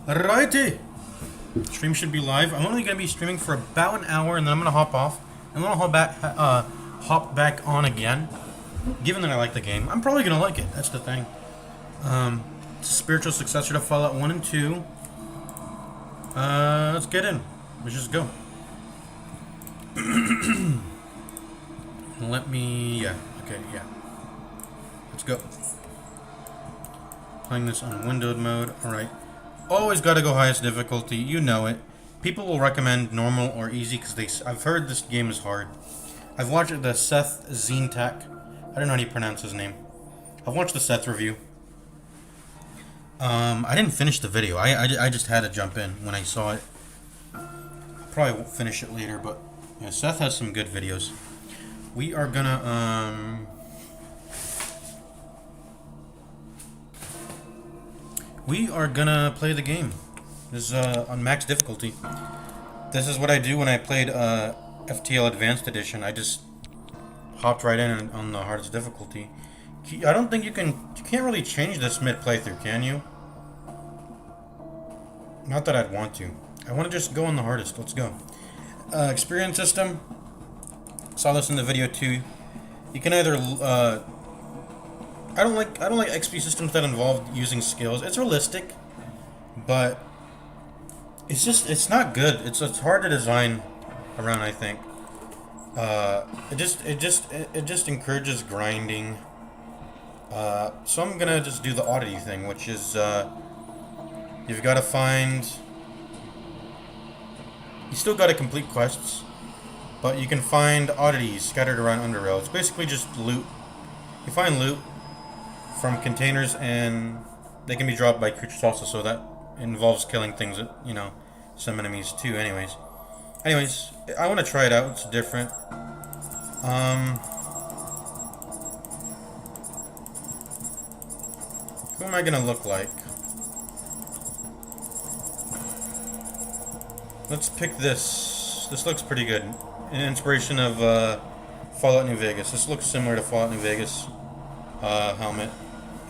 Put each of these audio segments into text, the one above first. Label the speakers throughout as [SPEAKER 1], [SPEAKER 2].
[SPEAKER 1] Alrighty. Stream should be live. I'm only going to be streaming for about an hour, and then I'm going to hop off, and then I'll hop back on again. Given that I like the game, I'm probably going to like it. That's the thing. Spiritual successor to Fallout 1 and 2. Let's get in. Let's just go. Let me... Yeah. Okay, yeah. Let's go. Playing this on windowed mode. Alright. Always gotta go highest difficulty. You know it. People will recommend normal or easy because I've heard this game is hard. I've watched the Seth Zintak. I don't know how you pronounce his name. I've watched the Seth review. I didn't finish the video. I just had to jump in when I saw it. Probably won't finish it later, but yeah, Seth has some good videos. We are gonna play the game. This is on max difficulty. This is what I do when I played FTL Advanced Edition. I just hopped right in on the hardest difficulty. I don't think you can't really change this mid playthrough, can you? Not that I'd want to. I want to just go on the hardest. Let's go. Experience system. Saw this in the video too. You can either I don't like XP systems that involve using skills. It's realistic, but it's not good. It's hard to design around, I think. It just encourages grinding. So I'm gonna just do the oddity thing, which is you've got to find. You still got to complete quests, but you can find oddities scattered around Underrail. It's basically just loot. You find loot from containers, and they can be dropped by creatures also, so that involves killing things that, you know, some enemies too. Anyways, I want to try it out. It's different. Who am I gonna look like? Let's pick this. This looks pretty good. An inspiration of Fallout New Vegas. This looks similar to Fallout New Vegas helmet.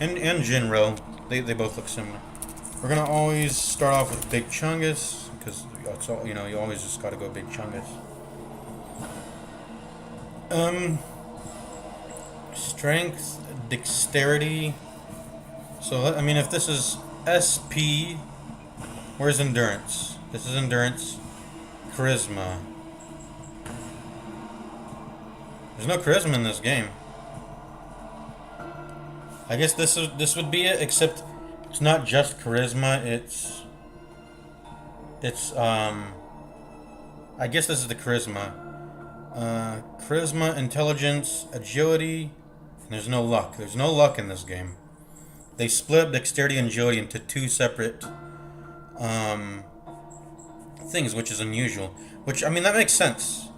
[SPEAKER 1] And Jinro. They both look similar. We're gonna always start off with Big Chungus, because it's all, you know, you always just gotta go Big Chungus. Strength, dexterity. So I mean, if this is SP, where's endurance? This is endurance. Charisma. There's no charisma in this game. I guess this would be it, except it's not just charisma. It's I guess this is the charisma. Charisma, intelligence, agility. And there's no luck. There's no luck in this game. They split dexterity and agility into two separate things, which is unusual. Which, I mean, that makes sense.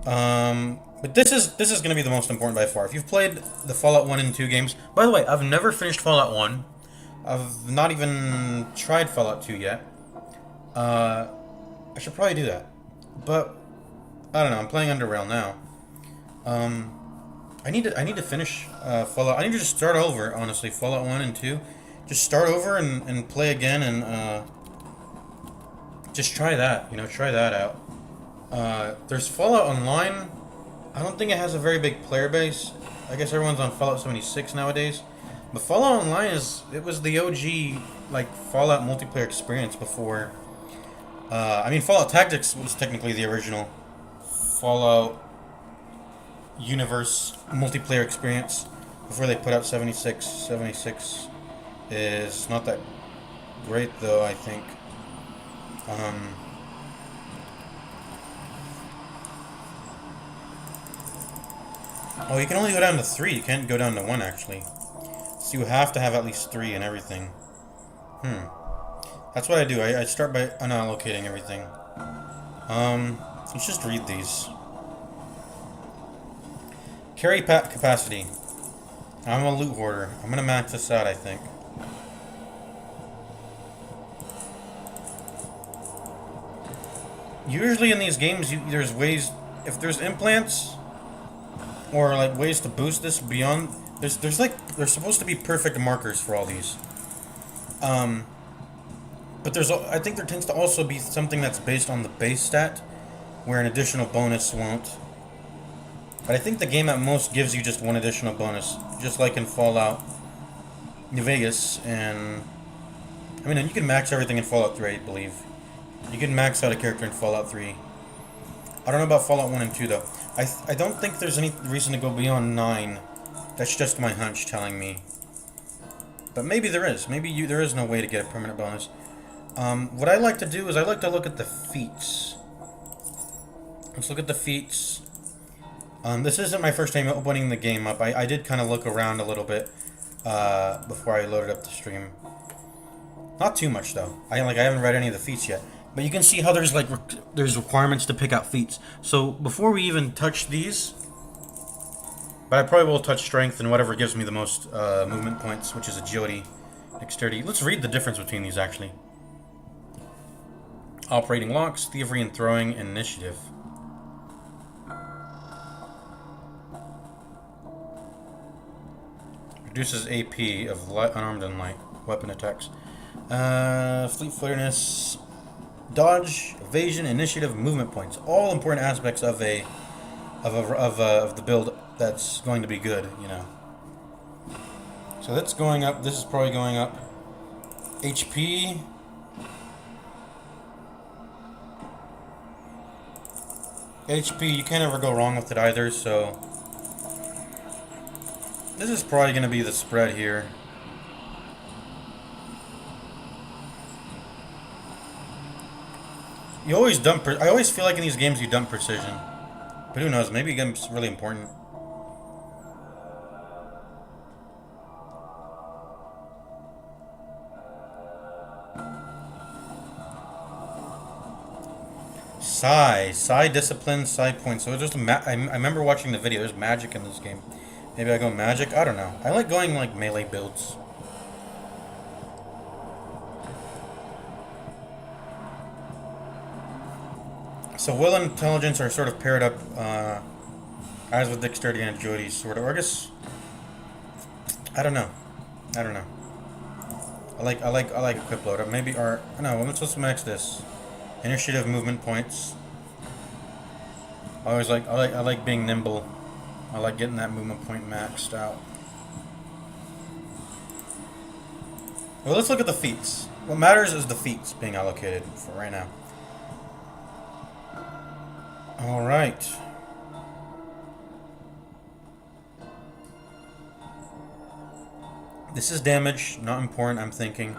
[SPEAKER 1] But this is gonna be the most important by far. If you've played the Fallout 1 and 2 games, by the way, I've never finished Fallout 1. I've not even tried Fallout 2 yet. I should probably do that. But I don't know. I'm playing Underrail now. I need to finish Fallout. I need to just start over. Honestly, Fallout 1 and 2. Just start over and play again and just try that. You know, try that out. There's Fallout Online. I don't think it has a very big player base. I guess everyone's on Fallout 76 nowadays. But Fallout Online was the OG like Fallout multiplayer experience before. I mean, Fallout Tactics was technically the original Fallout universe multiplayer experience before they put out 76. 76 is not that great though, I think. Oh, you can only go down to 3. You can't go down to 1, actually. So you have to have at least 3 and everything. That's what I do. I start by unallocating everything. Let's just read these. Carry capacity. I'm a loot hoarder. I'm gonna max this out, I think. Usually in these games, there's ways... If there's implants... Or like ways to boost this beyond. There's supposed to be perfect markers for all these. But I think there tends to also be something that's based on the base stat, where an additional bonus won't. But I think the game at most gives you just one additional bonus, just like in Fallout New Vegas, and I mean, and you can max everything in Fallout 3, I believe. You can max out a character in Fallout 3. I don't know about Fallout 1 and 2, though. I don't think there's any reason to go beyond 9. That's just my hunch telling me. But maybe there is. Maybe there is no way to get a permanent bonus. What I like to do is I like to look at the feats. Let's look at the feats. This isn't my first time opening the game up. I did kind of look around a little bit before I loaded up the stream. Not too much though. I haven't read any of the feats yet. But you can see how there's there's requirements to pick out feats. So before we even touch these, but I probably will touch strength and whatever gives me the most movement points, which is agility, dexterity. Let's read the difference between these actually. Operating locks, thievery and throwing, and initiative. Reduces AP of light, unarmed and light weapon attacks. Fleet-footedness, dodge, evasion, initiative, movement points. All important aspects of the build that's going to be good, you know. So that's going up. This is probably going up. HP. HP, you can't ever go wrong with it either, so this is probably going to be the spread here. You always dump... I always feel like in these games you dump precision. But who knows, maybe it's really important. Psi discipline, psi points. So there's I remember watching the video. There's magic in this game. Maybe I go magic. I don't know. I like going like melee builds. So will and intelligence are sort of paired up, as with dexterity and agility, sort of. Or I guess I don't know. I like equip loader. Maybe no. Let's max this. Initiative movement points. I like being nimble. I like getting that movement point maxed out. Well, let's look at the feats. What matters is the feats being allocated for right now. All right. This is damage, not important, I'm thinking.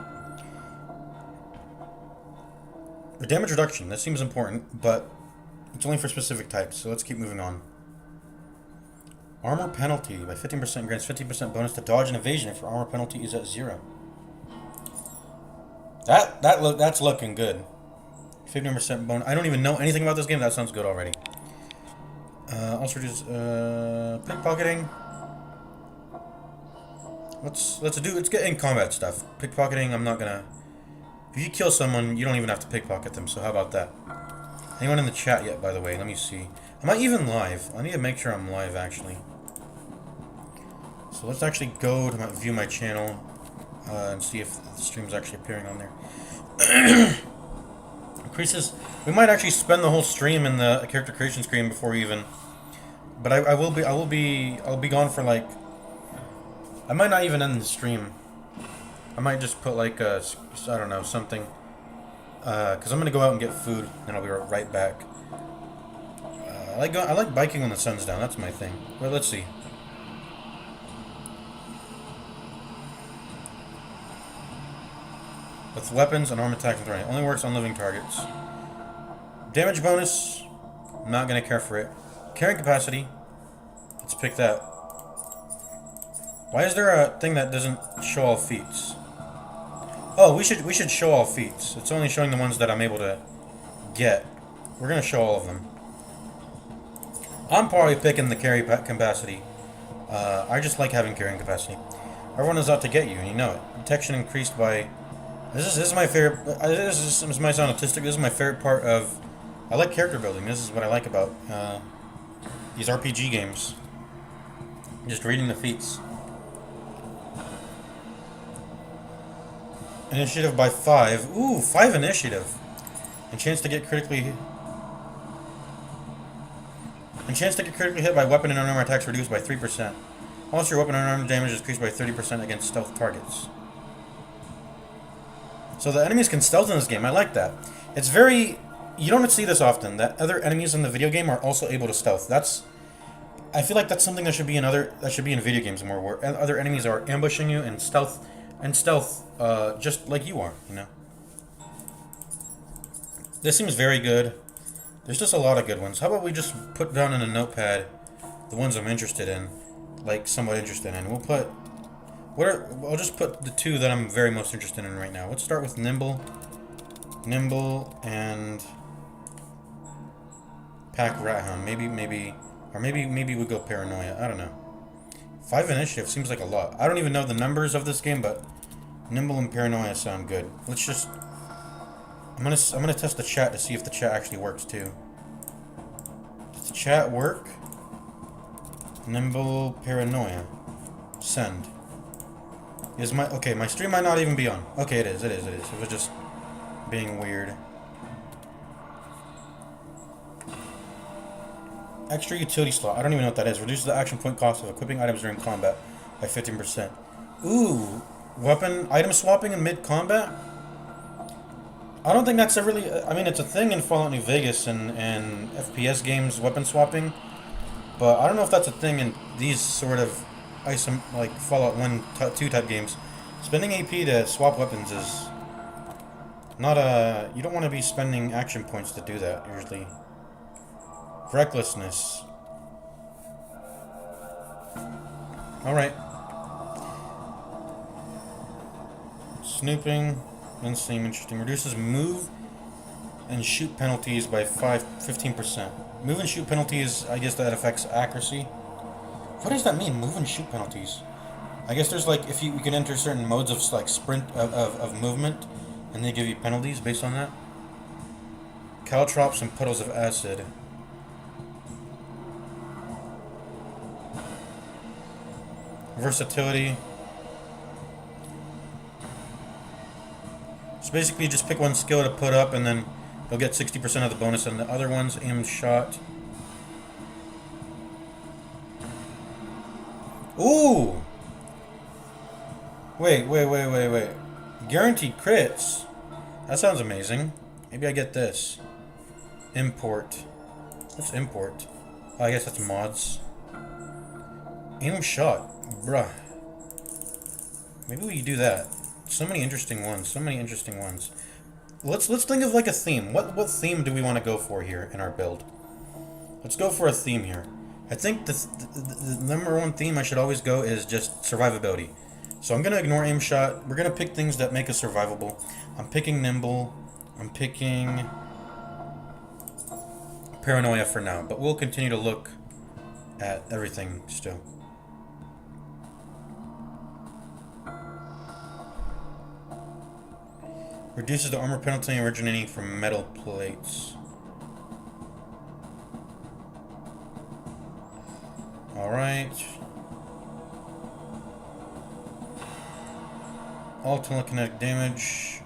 [SPEAKER 1] The damage reduction, that seems important, but it's only for specific types, so let's keep moving on. Armor penalty by 15% grants 15% bonus to dodge and evasion if your armor penalty is at 0. That's looking good. 15% bonus. I don't even know anything about this game. That sounds good already. Also reduce pickpocketing. Let's get in combat stuff. Pickpocketing, I'm not gonna. If you kill someone, you don't even have to pickpocket them. So how about that? Anyone in the chat yet? By the way, let me see. Am I even live? I need to make sure I'm live actually. So let's actually go to view my channel and see if the stream's actually appearing on there. Increases. We might actually spend the whole stream in the character creation screen before we even. But I'll be gone for like. I might not even end the stream. I might just put like I don't know, something. Because I'm gonna go out and get food, and I'll be right back. I like biking when the sun's down. That's my thing. Well, let's see. With weapons and arm attacks and throwing. Only works on living targets. Damage bonus. I'm not gonna care for it. Carrying capacity. Let's pick that. Why is there a thing that doesn't show all feats? Oh, we should show all feats. It's only showing the ones that I'm able to get. We're gonna show all of them. I'm probably picking the carry capacity. I just like having carrying capacity. Everyone is out to get you, and you know it. Detection increased by. This is my favorite. This might sound autistic. This is my favorite part of. I like character building. This is what I like about these RPG games. Just reading the feats. Initiative by 5. Ooh, 5 initiative. And chance to get critically... And chance to get critically hit by weapon and unarmed attacks reduced by 3%. Also, your weapon and unarmed damage is increased by 30% against stealth targets. So the enemies can stealth in this game. I like that. It's very... You don't see this often, that other enemies in the video game are also able to stealth. That's... I feel like that's something that should be in video games more, where other enemies are ambushing you and stealth just like you are, you know. This seems very good. There's just a lot of good ones. How about we just put down in a notepad the ones I'm interested in, like somewhat interested in. We'll put I'll just put the 2 that I'm very most interested in right now. Let's start with nimble, and pack rat hound. Maybe we go paranoia. I don't know. 5 initiative seems like a lot. I don't even know the numbers of this game, but nimble and paranoia sound good. Let's just... I'm gonna test the chat to see if the chat actually works too. Does the chat work? Nimble paranoia. Send. My stream might not even be on. Okay, it is. It was just being weird. Extra utility slot. I don't even know what that is. Reduces the action point cost of equipping items during combat by 15%. Ooh, weapon item swapping in mid-combat? I don't think that's a really... I mean, it's a thing in Fallout New Vegas and FPS games, weapon swapping. But I don't know if that's a thing in these sort of like Fallout 1, 2 type games. Spending AP to swap weapons is not a... You don't want to be spending action points to do that, usually. Recklessness. Alright. Snooping. Doesn't seem interesting. Reduces move and shoot penalties by 15%. Move and shoot penalties, I guess that affects accuracy. What does that mean, move and shoot penalties? I guess there's like, if you can enter certain modes of like sprint, of movement, and they give you penalties based on that. Caltrops and puddles of acid. Versatility. So basically, just pick one skill to put up, and then you'll get 60% of the bonus on the other ones. Aimed shot. Ooh! Wait. Guaranteed crits. That sounds amazing. Maybe I get this. Import. What's import? Oh, I guess that's mods. Aim shot. Bruh. Maybe we do that. So many interesting ones. Let's think of like a theme. What theme do we want to go for here in our build? Let's go for a theme here. I think the number one theme I should always go is just survivability. So I'm going to ignore aim shot. We're going to pick things that make us survivable. I'm picking nimble. I'm picking paranoia for now. But we'll continue to look at everything still. Reduces the armor penalty originating from metal plates. Alright. All telekinetic damage.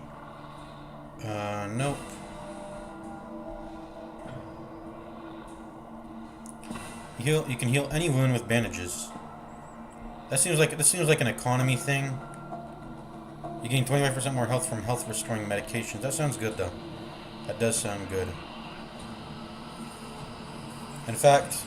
[SPEAKER 1] Nope. You can heal any wound with bandages. This seems like an economy thing. You gain 25% more health from health restoring medications. That sounds good though. That does sound good. In fact,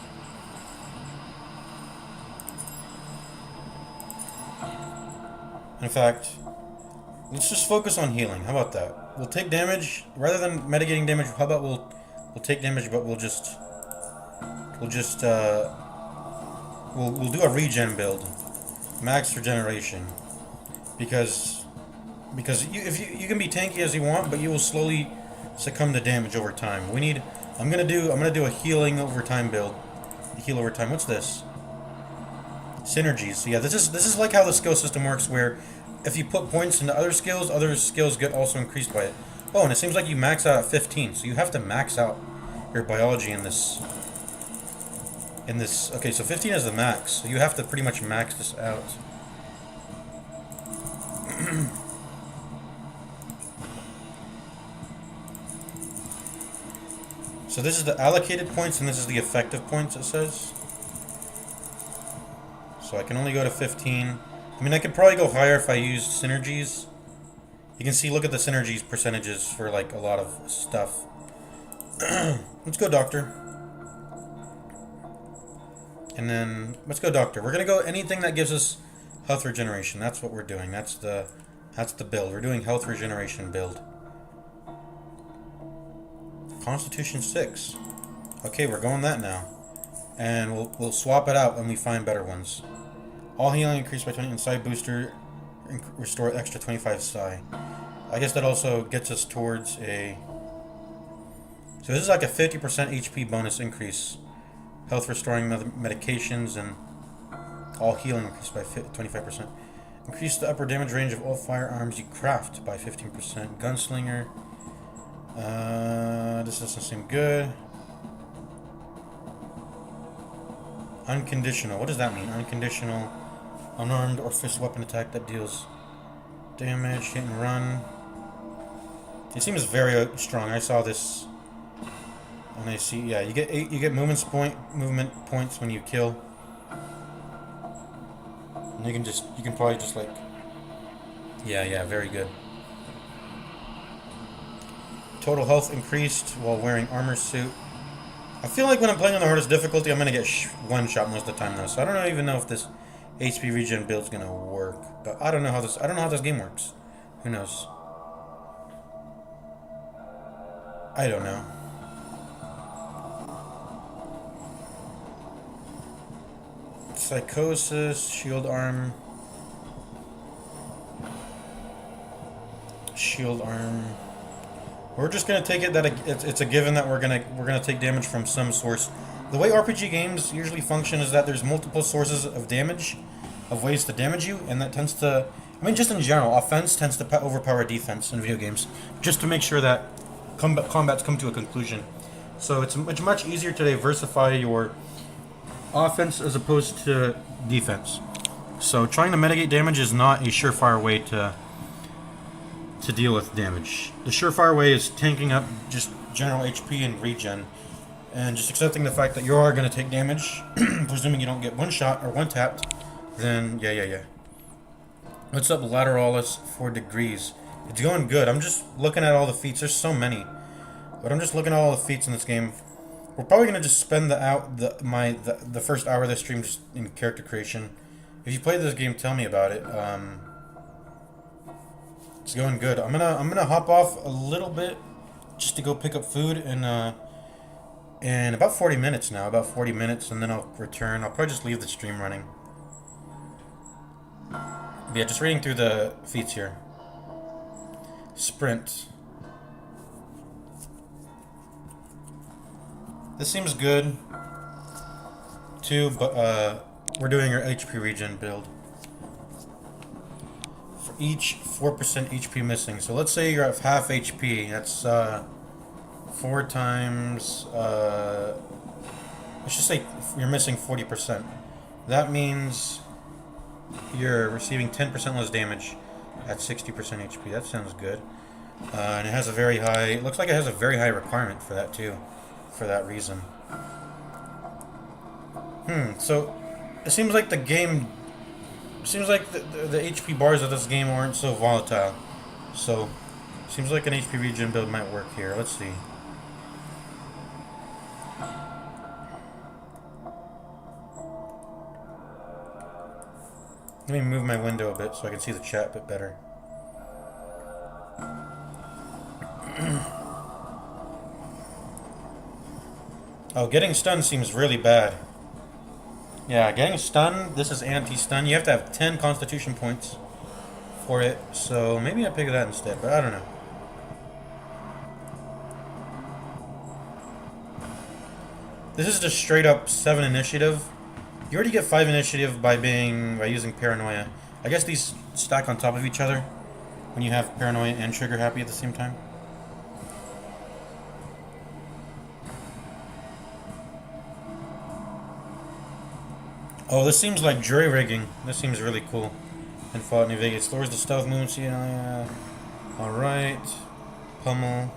[SPEAKER 1] let's just focus on healing. How about that? We'll take damage rather than mitigating damage. How about we'll take damage, but we'll do a regen build, max regeneration, because you can be tanky as you want, but you will slowly succumb to damage over time. I'm gonna do a healing over time build. Heal over time. What's this? Synergies. So yeah, this is like how the skill system works, where if you put points into other skills get also increased by it. Oh, and it seems like you max out at 15, so you have to max out your biology in this. Okay, so 15 is the max, so you have to pretty much max this out. So this is the allocated points, and this is the effective points, it says. So I can only go to 15. I mean, I could probably go higher if I used synergies. You can see, look at the synergies percentages for, like, a lot of stuff. Let's go Doctor. And then, let's go Doctor. We're going to go anything that gives us health regeneration. That's what we're doing. That's the build. We're doing health regeneration build. Constitution 6. Okay, we're going that now. And we'll swap it out when we find better ones. All healing increased by 20 and psi booster restore extra 25 psi. I guess that also gets us towards a... So this is like a 50% HP bonus increase. Health restoring medications and all healing increased by 25%. Increase the upper damage range of all firearms you craft by 15%. Gunslinger. This doesn't seem good. Unconditional. What does that mean? Unconditional. Unarmed or fist weapon attack that deals damage. Hit and run. It seems very strong. I saw this. And I see, yeah, you get movement points when you kill. And you can probably just like, yeah, very good. Total health increased while wearing armor suit. I feel like when I'm playing on the hardest difficulty, I'm gonna get one shot most of the time though. So I don't even know if this HP regen build's gonna work. But I don't know how this game works. Who knows? I don't know. Psychosis, shield arm. Shield arm. We're just gonna take it that it's a given that we're gonna take damage from some source. The way RPG games usually function is that there's multiple sources of damage, of ways to damage you, and that tends to, I mean, just in general, offense tends to overpower defense in video games, just to make sure that combats come to a conclusion. So it's much easier to diversify your offense as opposed to defense. So trying to mitigate damage is not a surefire way to deal with damage. The surefire way is tanking up just general HP and regen, and just accepting the fact that you are going to take damage, presuming you don't get one shot or one tapped, then yeah. What's up, Lateralis 4 degrees? It's going good. I'm just looking at all the feats. There's so many. But I'm just looking at all the feats in this game. We're probably going to just spend the first hour of this stream just in character creation. If you played this game, tell me about it. It's going good. I'm gonna hop off a little bit just to go pick up food in about 40 minutes now. About 40 minutes, and then I'll return. I'll probably just leave the stream running. But yeah, just reading through the feats here. Sprint. This seems good too, but we're doing our HP regen build. For each 4% HP missing. So let's say you're at half HP. That's 4 times. Let's just say you're missing 40%. That means you're receiving 10% less damage at 60% HP. That sounds good. And it has a very high. It looks like it has a very high requirement for that too. For that reason. So it seems like the game. Seems like the HP bars of this game aren't so volatile. So seems like an HP regen build might work here. Let's see. Let me move my window a bit so I can see the chat a bit better. Oh, getting stunned seems really bad. Yeah, getting stunned, this is anti-stun. You have to have 10 constitution points for it. So maybe I pick that instead, but I don't know. This is just straight up 7 initiative. You already get 5 initiative by using paranoia. I guess these stack on top of each other when you have paranoia and trigger happy at the same time. Oh, this seems like jury rigging. This seems really cool. And Fallout New Vegas lowers the stealth movement. Yeah. All right. Pummel.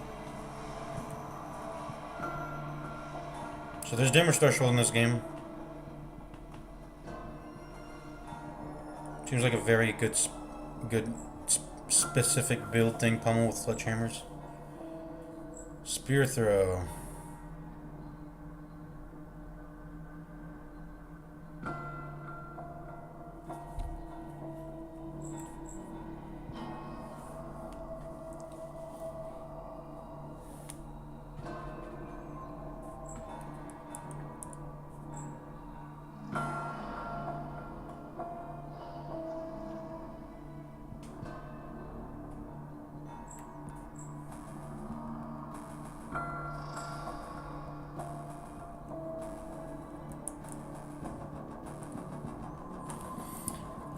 [SPEAKER 1] So there's damage threshold in this game. Seems like a very good specific build thing. Pummel with sledgehammers. Spear throw.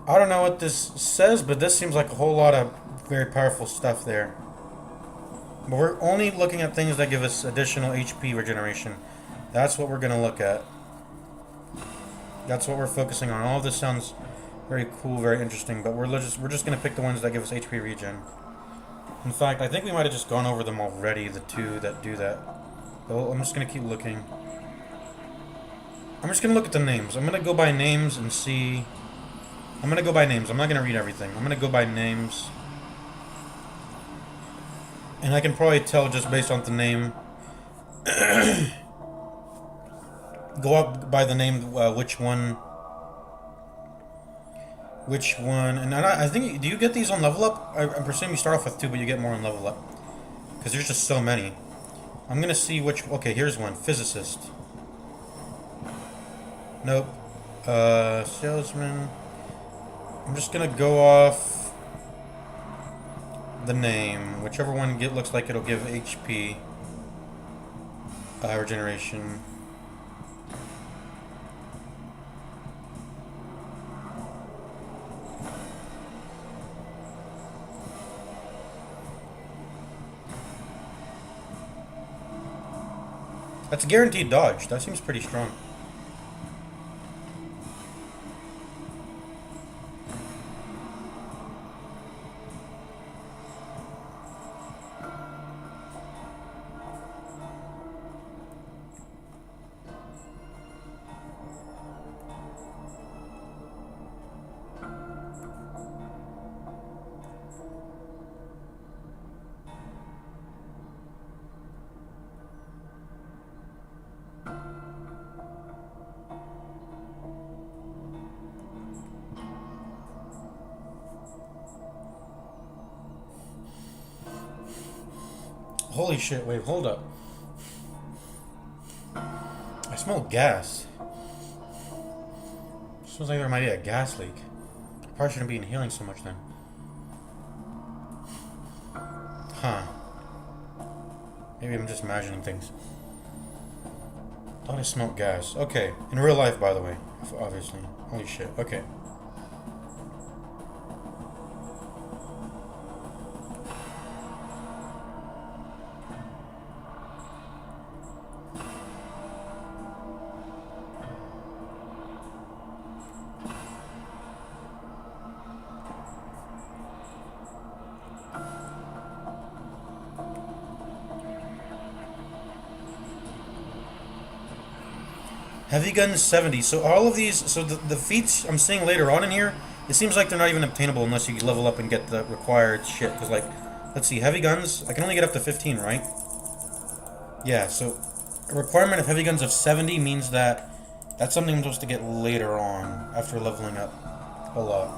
[SPEAKER 1] I don't know what this says, but this seems like a whole lot of very powerful stuff there. But we're only looking at things that give us additional HP regeneration. That's what we're going to look at. That's what we're focusing on. All of this sounds very cool, very interesting, but we're just going to pick the ones that give us HP regen. In fact, I think we might have just gone over them already, the two that do that. But I'm just going to keep looking. I'm just going to look at the names. I'm going to go by names and see... I'm going to go by names. I'm not going to read everything. I'm going to go by names. And I can probably tell just based on the name. Go up by the name, which one. And I think, do you get these on level up? I presume you start off with 2, but you get more on level up. Because there's just so many. I'm going to see which, okay, here's one. Physicist. Nope. Salesman. I'm just gonna go off the name. Whichever one looks like it'll give HP regeneration. That's a guaranteed dodge. That seems pretty strong. Holy shit, wait, hold up. I smell gas. Smells like there might be a gas leak. I probably shouldn't be inhaling so much then. Huh. Maybe I'm just imagining things. Thought I smelled gas. Okay. In real life, by the way. Obviously. Holy shit. Okay. Heavy gun 70. So all of these, so the feats I'm seeing later on in here, it seems like they're not even obtainable unless you level up and get the required shit. Because, like, let's see, heavy guns, I can only get up to 15, right? Yeah, so a requirement of heavy guns of 70 means that that's something I'm supposed to get later on after leveling up a lot.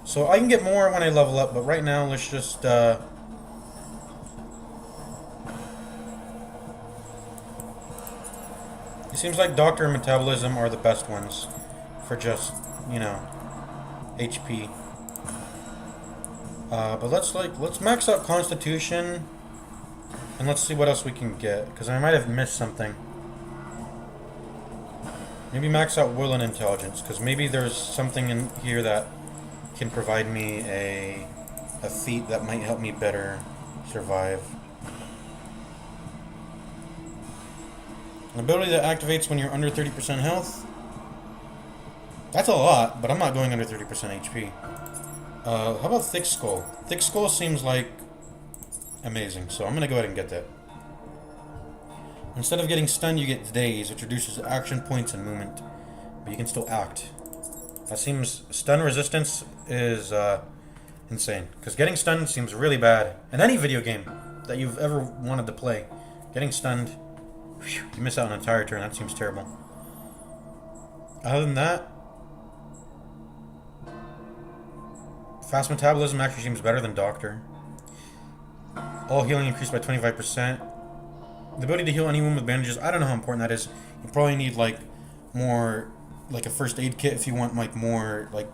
[SPEAKER 1] So I can get more when I level up, but right now let's just, it seems like Doctor and Metabolism are the best ones for just, you know, HP. But let's max out Constitution, and let's see what else we can get, because I might have missed something. Maybe max out Will and Intelligence, because maybe there's something in here that can provide me a feat that might help me better survive. An ability that activates when you're under 30% health. That's a lot, but I'm not going under 30% HP. How about Thick Skull? Thick Skull seems like amazing, so I'm going to go ahead and get that. Instead of getting stunned, you get dazed, which reduces action points and movement, but you can still act. That seems... Stun resistance is insane, because getting stunned seems really bad. In any video game that you've ever wanted to play, getting stunned, whew, you miss out an entire turn. That seems terrible. Other than that, fast metabolism actually seems better than Doctor. All healing increased by 25%. The ability to heal anyone with bandages, I don't know how important that is. You probably need, like, more, like, a first aid kit if you want, like, more, like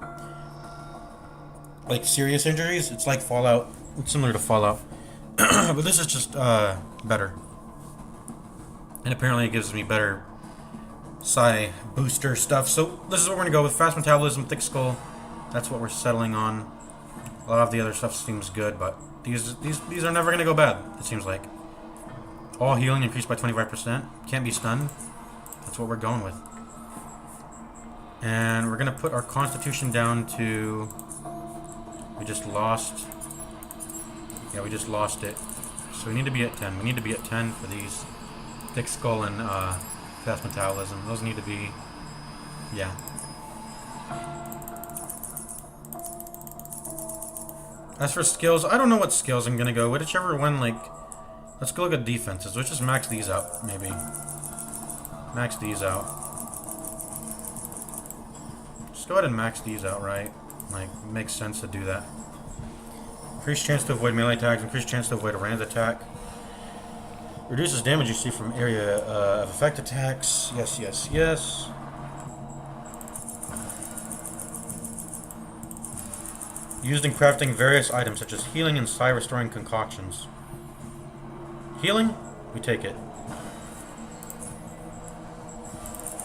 [SPEAKER 1] serious injuries. It's like Fallout. It's similar to Fallout. But this is just, better. And apparently it gives me better psi booster stuff. So this is what we're going to go with. Fast metabolism, thick skull. That's what we're settling on. A lot of the other stuff seems good, but these are never going to go bad, it seems like. All healing increased by 25%. Can't be stunned. That's what we're going with. And we're going to put our constitution down to... We just lost... Yeah, we just lost it. So we need to be at 10. We need to be at 10 for these. Thick skull and fast metabolism. Those need to be... Yeah. As for skills, I don't know what skills I'm going to go. Whichever one, like... Let's go look at defenses. Let's just max these out, maybe. Max these out. Just go ahead and max these out, right? Like, makes sense to do that. Increased chance to avoid melee attacks. Increased chance to avoid a ranged attack. Reduces damage you see from area of effect attacks. Yes, yes, yes. Used in crafting various items such as healing and psi restoring concoctions. Healing, we take it.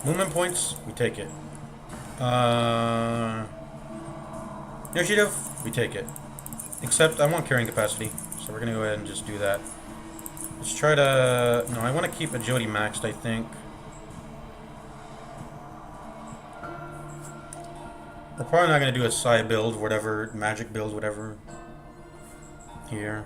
[SPEAKER 1] Movement points, we take it. Initiative, we take it. Except I want carrying capacity, so we're gonna go ahead and just do that. Let's try to... No, I want to keep agility maxed, I think. We're probably not gonna do a psi build, whatever, magic build, whatever. Here.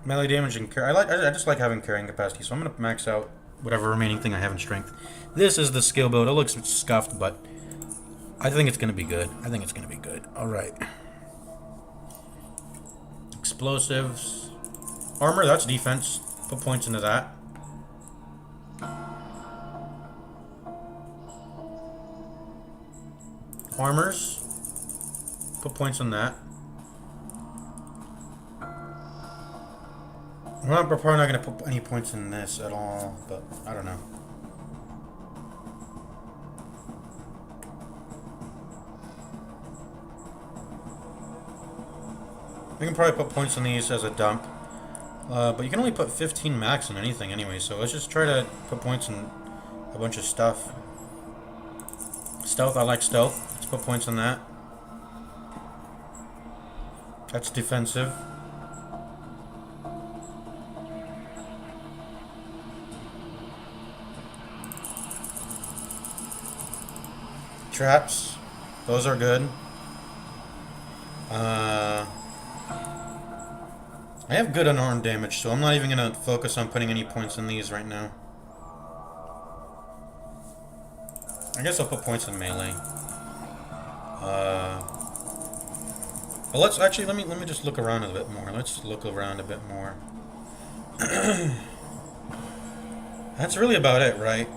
[SPEAKER 1] Melee damage and I just like having carrying capacity, so I'm gonna max out whatever remaining thing I have in strength. This is the skill build. It looks scuffed, but I think it's gonna be good. I think it's gonna be good. All right. Explosives, armor. That's defense. Put points into that. Armors. Put points on that. We're probably not going to put any points in this at all, but I don't know. We can probably put points in these as a dump. But you can only put 15 max in anything anyway, so let's just try to put points in a bunch of stuff. Stealth, I like stealth. Let's put points on that. That's defensive. Traps, those are good. I have good unarmed damage, so I'm not even going to focus on putting any points in these right now. I guess I'll put points in melee. But let's actually, let me just look around a bit more. Let's look around a bit more. That's really about it, right?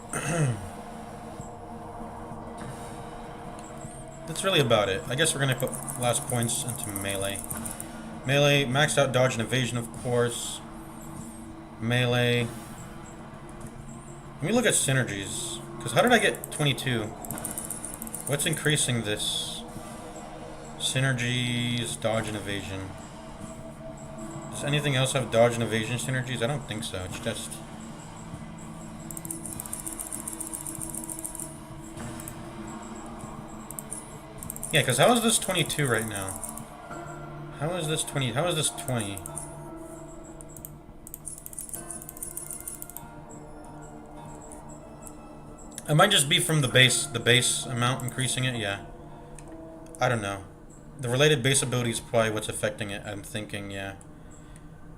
[SPEAKER 1] That's really about it. I guess we're going to put last points into melee. Melee, maxed out dodge and evasion, of course. Melee. Let me look at synergies. Because how did I get 22? What's increasing this? Synergies, dodge and evasion. Does anything else have dodge and evasion synergies? I don't think so. It's just... Yeah, because how is this 22 right now? How is this 20? How is this 20? It might just be from the base amount increasing it, yeah. I don't know. The related base ability is probably what's affecting it, I'm thinking, yeah.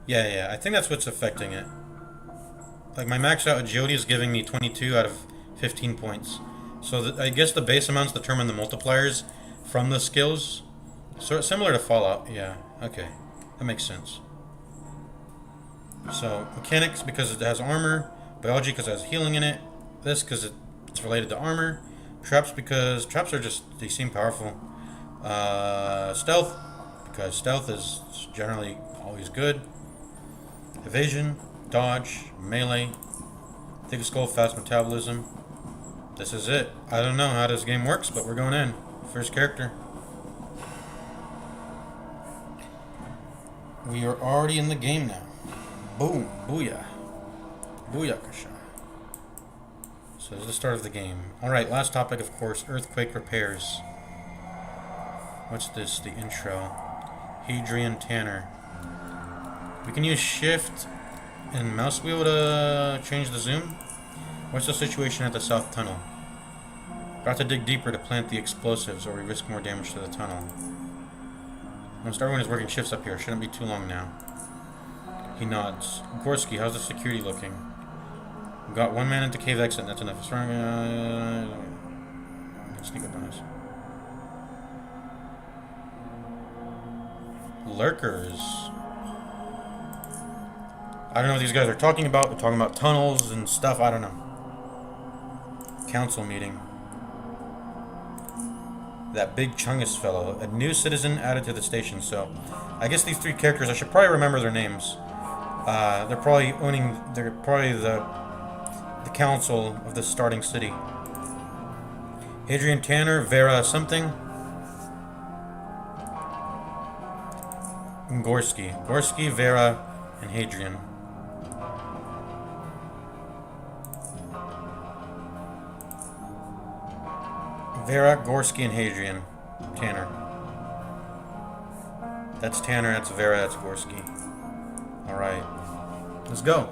[SPEAKER 1] Yeah, I think that's what's affecting it. Like, my max out agility is giving me 22 out of 15 points. So I guess the base amounts determine the multipliers from the skills. So similar to Fallout, yeah. Okay, that makes sense. So mechanics because it has armor, biology because it has healing in it, this because it's related to armor, traps because traps are just they seem powerful. Stealth because stealth is generally always good. Evasion, dodge, melee, thick skull, fast metabolism. This is it. I don't know how this game works, but we're going in. First character. We are already in the game now. Boom. Booyah. Booyakasha. So this is the start of the game. Alright, last topic, of course, earthquake repairs. What's this? The intro. Hadrian Tanner. We can use shift and mouse wheel to change the zoom. What's the situation at the south tunnel? Got to dig deeper to plant the explosives or we risk more damage to the tunnel. Almost everyone is working shifts up here. Shouldn't be too long now. He nods. Gorski, how's the security looking? We've got one man at the cave exit. That's enough. I can sneak up on us. Lurkers. I don't know what these guys are talking about. They're talking about tunnels and stuff. I don't know. Council meeting. That big Chungus fellow. A new citizen added to the station. So, I guess these three characters, I should probably remember their names. They're probably the council of the starting city. Hadrian Tanner, Vera something. And Gorski. Gorski, Vera, and Hadrian. Vera, Gorski, and Hadrian. Tanner. That's Tanner, that's Vera, that's Gorski. Alright. Let's go.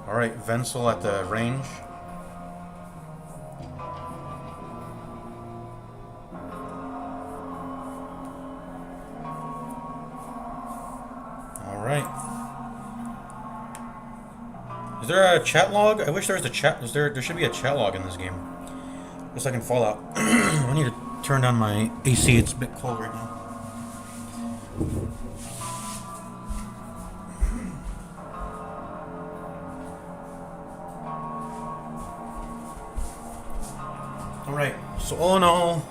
[SPEAKER 1] Alright, Venzel at the range. Alright. Is there a chat log? I wish there was a chat. There should be a chat log in this game. Just like in Fallout. I need to turn down my AC. It's a bit cold right now. Alright, so all in all,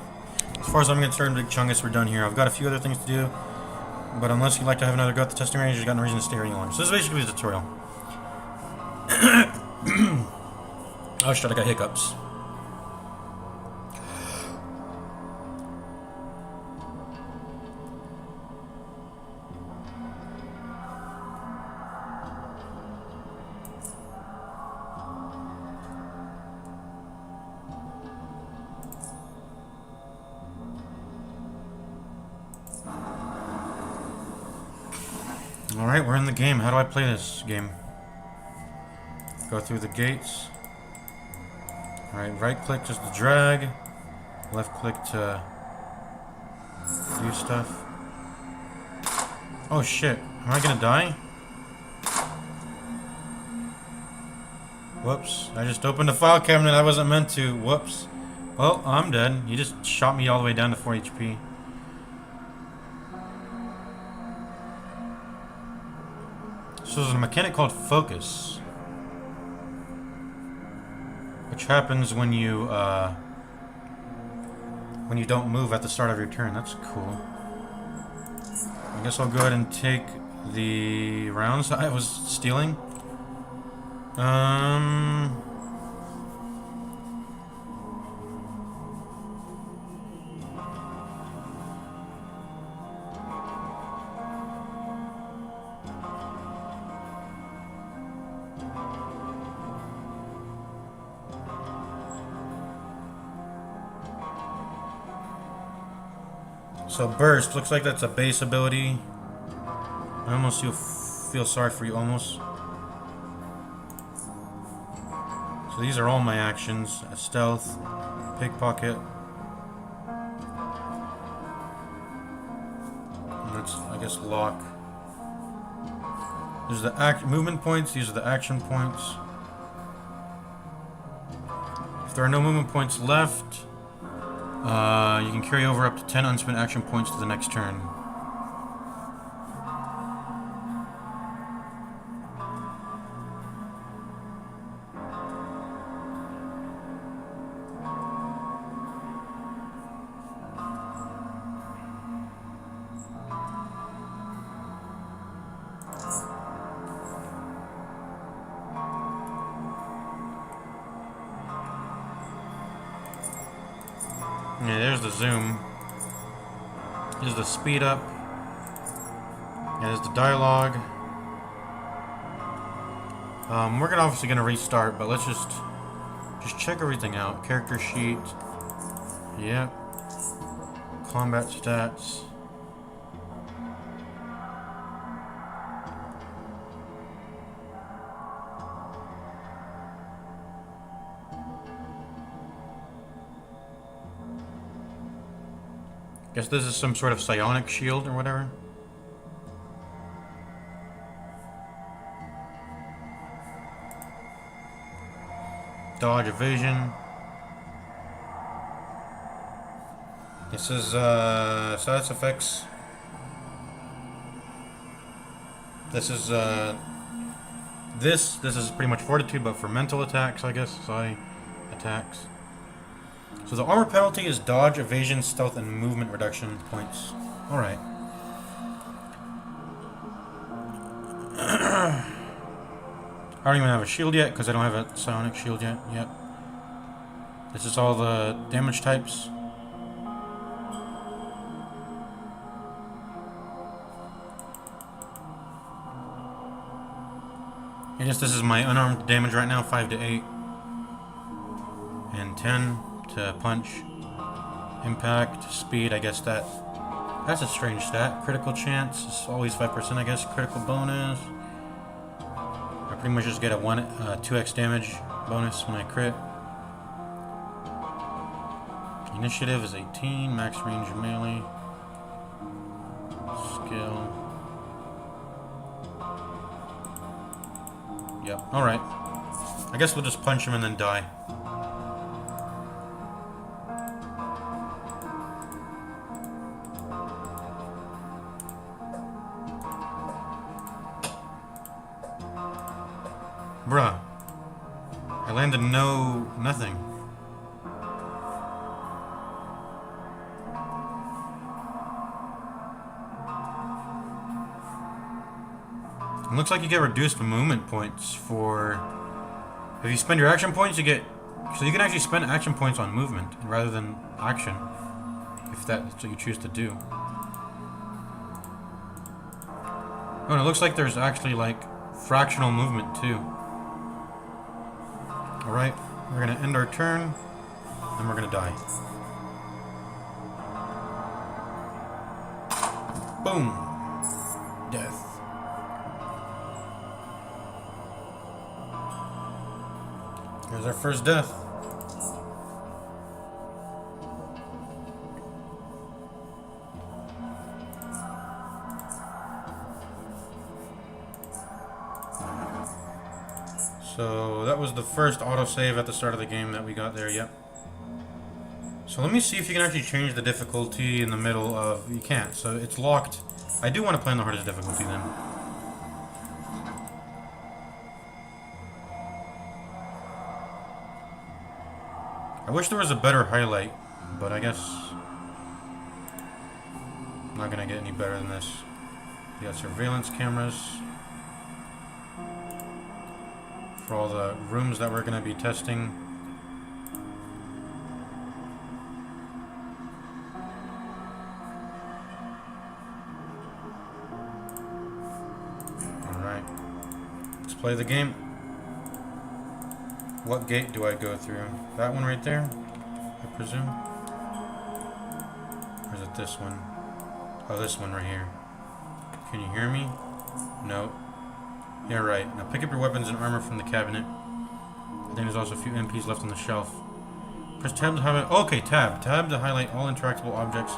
[SPEAKER 1] as far as I'm concerned, Big Chungus, we're done here. I've got a few other things to do, but unless you'd like to have another go at the testing range, you've got no reason to stay here any longer. So this is basically the tutorial. Oh shit, I got hiccups. Alright, we're in the game. How do I play this game? Go through the gates. Alright, right click just to drag. Left click to do stuff. Oh shit. Am I gonna die? Whoops. I just opened a file cabinet I wasn't meant to. Whoops. Well, I'm dead. You just shot me all the way down to 4 HP. So there's a mechanic called focus, which happens when you don't move at the start of your turn. That's cool. I guess I'll go ahead and take the rounds I was stealing. So burst, looks like that's a base ability. I almost feel sorry for you, almost. So these are all my actions. Stealth, pickpocket, Press lock. These are the movement points. These are the action points. If there are no movement points left, you can carry over up to 10 unspent action points to the next turn. Yeah, there's the zoom. Here's the speed up. Yeah, there's the dialogue. We're obviously gonna restart, but let's just check everything out. Character sheet. Yep. Combat stats. Guess this is some sort of psionic shield or whatever. Dodge, evasion. This is status effects. This is this is pretty much fortitude, but for mental attacks, I guess. Psi attacks. So the armor penalty is dodge, evasion, stealth, and movement reduction points. Alright. I don't even have a shield yet, because I don't have a psionic shield yet. Yep. This is all the damage types. I guess this is my unarmed damage right now, 5 to 8. And 10 to punch. Impact, speed, I guess that's a strange stat. Critical chance is always 5%, I guess. Critical bonus. I pretty much just get a 2x damage bonus when I crit. Initiative is 18, max range of melee. Skill. Yep, alright. I guess we'll just punch him and then die. Bruh. I landed nothing. It looks like you get reduced movement points for... If you spend your action points, you get... So you can actually spend action points on movement rather than action. If that's what you choose to do. Oh, and it looks like there's actually, like, fractional movement, too. Alright, we're gonna end our turn, and we're gonna die. Boom! Death. Here's our first death. So that was the first autosave at the start of the game that we got there, yep. So let me see if you can actually change the difficulty in the middle of... You can't, so it's locked. I do want to play on the hardest difficulty then. I wish there was a better highlight, but I guess... I'm not gonna get any better than this. We got surveillance cameras. For all the rooms that we're going to be testing. Alright. Let's play the game. What gate do I go through? That one right there, I presume? Or is it this one? Oh, this one right here. Can you hear me? No. Yeah, right. Now pick up your weapons and armor from the cabinet. I think there's also a few MPs left on the shelf. Press tab to highlight... Okay, tab. Tab to highlight all interactable objects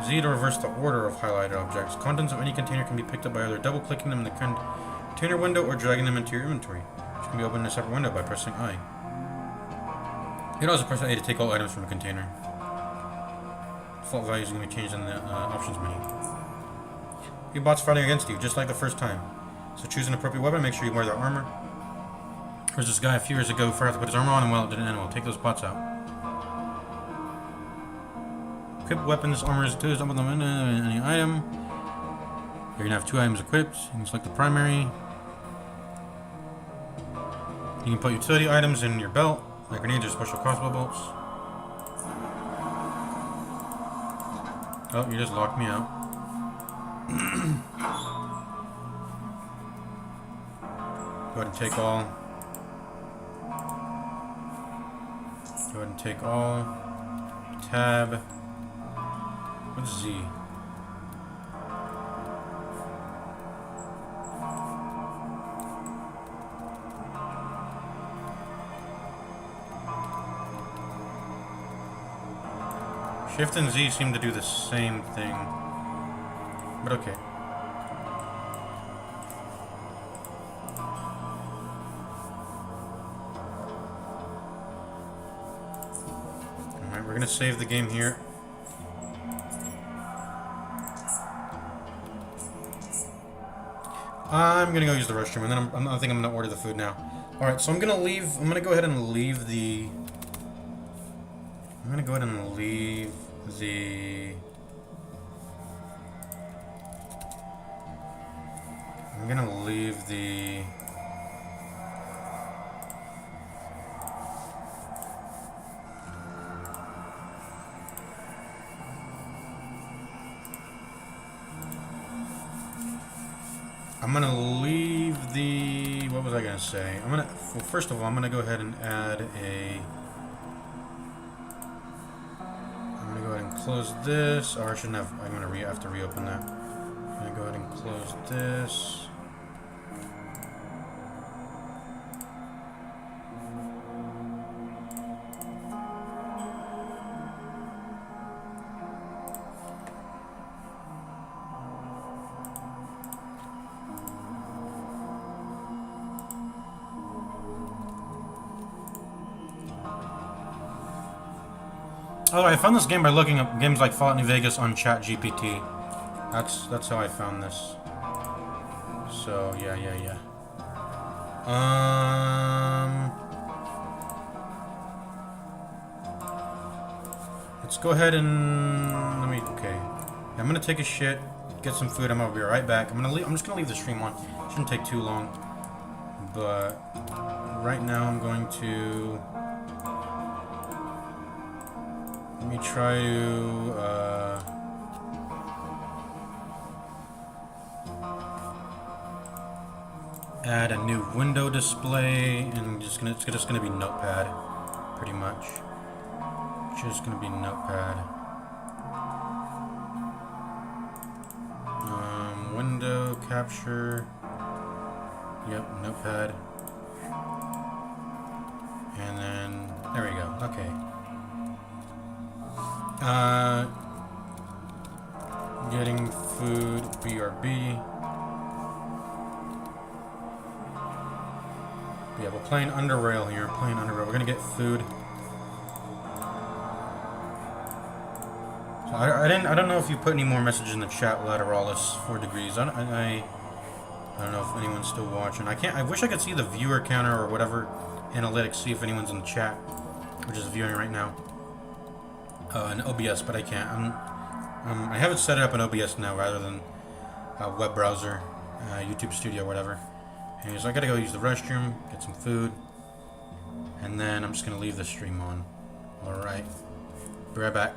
[SPEAKER 1] Z to reverse the order of highlighted objects. Contents of any container can be picked up by either double-clicking them in the container window or dragging them into your inventory, which can be opened in a separate window by pressing I. You can also press A to take all items from a container. Default values are going to be changed in the options menu. Few bots fighting against you, just like the first time. So choose an appropriate weapon, make sure you wear their armor. There's this guy a few years ago who forgot to put his armor on, and well, it didn't end well. Take those bots out. Equip weapons, armor is too, dump them in any item. You're gonna have 2 items equipped. You can select the primary. You can put utility items in your belt, like grenades or special crossbow bolts. Oh, you just locked me out. Go ahead and take all. Go ahead and take all. Tab. What's Z? Shift and Z seem to do the same thing. But okay. Alright, we're gonna save the game here. I'm gonna go use the restroom, and then I think I'm gonna order the food now. Alright, so I'm gonna go ahead and leave the... I'm gonna go ahead and leave the... I'm gonna leave the... I'm gonna leave the... What was I gonna say? Well, first of all, I'm gonna go ahead and add a... I'm gonna go ahead and close this. Or I shouldn't have... I'm gonna have to reopen that. I'm gonna go ahead and close this. Oh, I found this game by looking up games like Fallout New Vegas on ChatGPT. That's how I found this. So yeah. Let's go ahead and okay. I'm gonna take a shit, get some food. I'm gonna be right back. I'm just gonna leave the stream on. It shouldn't take too long. But right now I'm going to. Let me try to add a new window display, and it's just gonna be Notepad, pretty much. Just gonna be Notepad. Window capture. Yep, Notepad. And then there we go. Okay. Getting food, BRB. Yeah, we're playing Underrail here. We're gonna get food. So I don't know if you put any more messages in the chat, Lateralis 4 degrees. I don't know if anyone's still watching. I wish I could see the viewer counter or whatever analytics, see if anyone's in the chat, which is viewing right now. In OBS, but I can't. I have it set up in OBS now rather than a web browser, YouTube Studio, whatever. Anyways, I gotta go use the restroom, get some food, and then I'm just gonna leave the stream on. Alright. Be right back.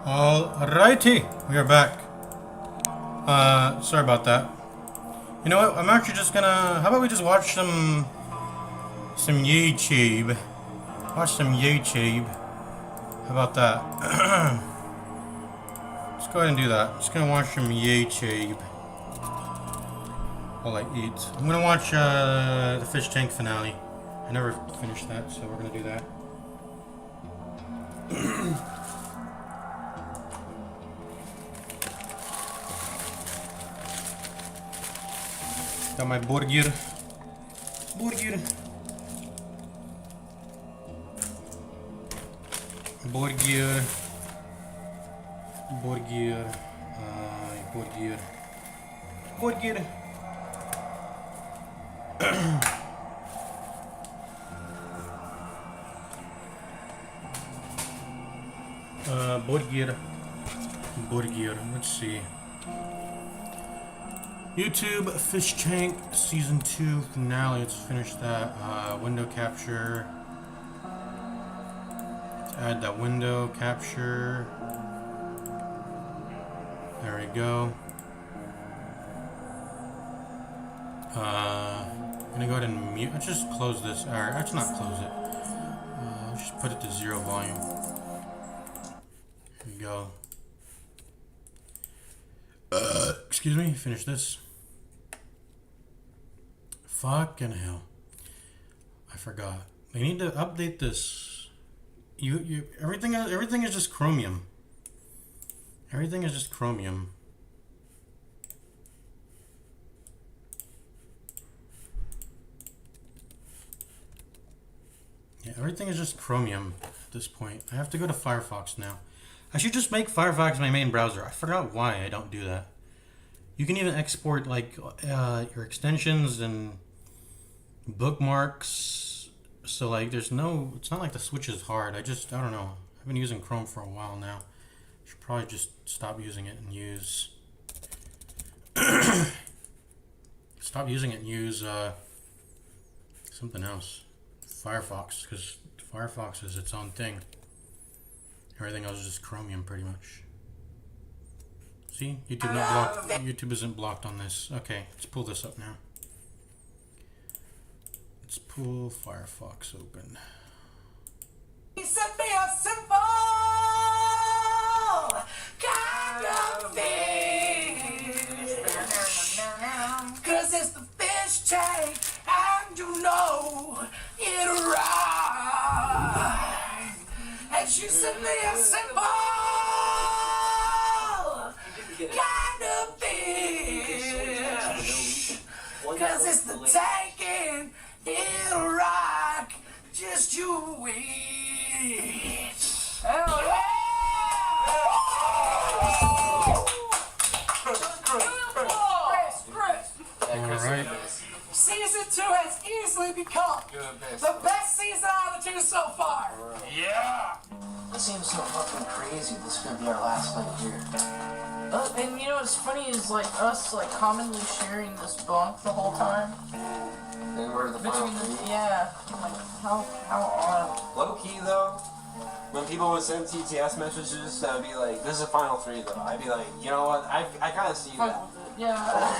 [SPEAKER 1] Alrighty, we are back. Sorry about that. You know what? I'm actually just gonna. How about we just watch some YouTube? Watch some YouTube. How about that? Let's go ahead and do that. Just gonna watch some YouTube while I eat. I'm gonna watch the Fish Tank finale. I never finished that, so we're gonna do that. Got my burger. Burger. Burger. Burger. Burger. Burger. Burger. Burger. Let's see. YouTube Fish Tank Season 2 finale. Let's finish that. Window capture. Let's add that window capture. There we go. I'm gonna go ahead and mute. Let's just close this. Alright, let's not close it. Let's just put it to 0 volume. There we go. Excuse me, finish this. Fucking hell. I forgot. They need to update this. Everything is just Chromium. Everything is just Chromium. Everything is just Chromium at this point. I have to go to Firefox now. I should just make Firefox my main browser. I forgot why I don't do that. You can even export like your extensions and bookmarks. So like there's no, it's not like the switch is hard. I don't know. I've been using Chrome for a while now. Should probably just stop using it and use something else. Firefox, because Firefox is its own thing. Everything else is just Chromium pretty much. See? YouTube isn't blocked on this. Okay, let's pull this up now. Let's pull Firefox open.
[SPEAKER 2] He sent me a simple kind of fish. Cause it's the fish tank and you know it right. And she sent me a simple kind of fish. Cause it's the tank and it'll rock. Just you wait. Hell yeah! Chris.
[SPEAKER 1] Alright.
[SPEAKER 2] Season 2 has easily become the best season out of the 2 so far.
[SPEAKER 3] Yeah! It seems so fucking crazy. This is gonna be our last night here.
[SPEAKER 4] And you know what's funny is like us like commonly sharing this bunk the whole time.
[SPEAKER 3] And we're the final three.
[SPEAKER 4] Yeah. Like how odd.
[SPEAKER 5] Low key though, when people would send TTS messages that would be like, this is the final 3 though, I'd be like, you know what, I kind of see that.
[SPEAKER 4] Yeah.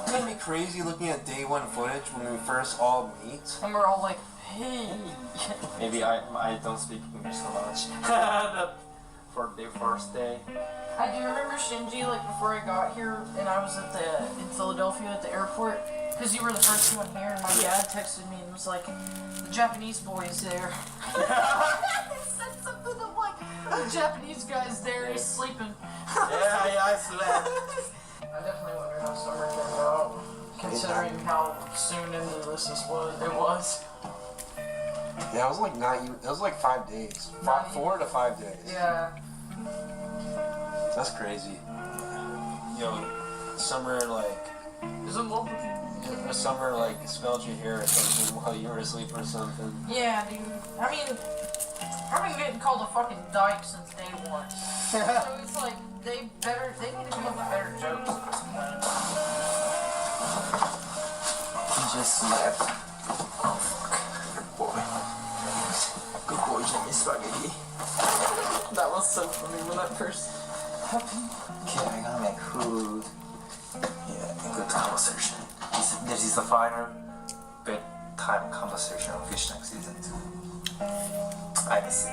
[SPEAKER 5] It's gonna be crazy looking at day 1 footage when we first all meet.
[SPEAKER 4] And we're all like, hey.
[SPEAKER 5] Maybe I don't speak English so much. For the first day.
[SPEAKER 4] I do remember Shinji like before I got here and I was in Philadelphia at the airport. Because you were the first one here, and my dad texted me and was like, the Japanese boy's there. He said something of like, the Japanese guy's there, he's sleeping.
[SPEAKER 5] Yeah, I slept.
[SPEAKER 4] I definitely wonder how summer turned out, considering how soon into this it was.
[SPEAKER 5] Yeah, it was like it was like 5 days. 4 to 5 days.
[SPEAKER 4] Yeah.
[SPEAKER 5] That's crazy. Yo, summer like...
[SPEAKER 4] Is it love with you?
[SPEAKER 5] Summer like smelled your hair or something while you were asleep or something.
[SPEAKER 4] Yeah, dude. I mean, I've been getting called a fucking dyke since day 1. So it's like, they need to come up with better jokes at this point.
[SPEAKER 3] He just slept. Oh fuck. Good boy, Jimmy Spaghetti.
[SPEAKER 4] That was so funny when that first happened.
[SPEAKER 3] Okay, I gotta make food. Yeah, good conversation. This is the final bedtime conversation of Fish Tank Season 2. I miss it.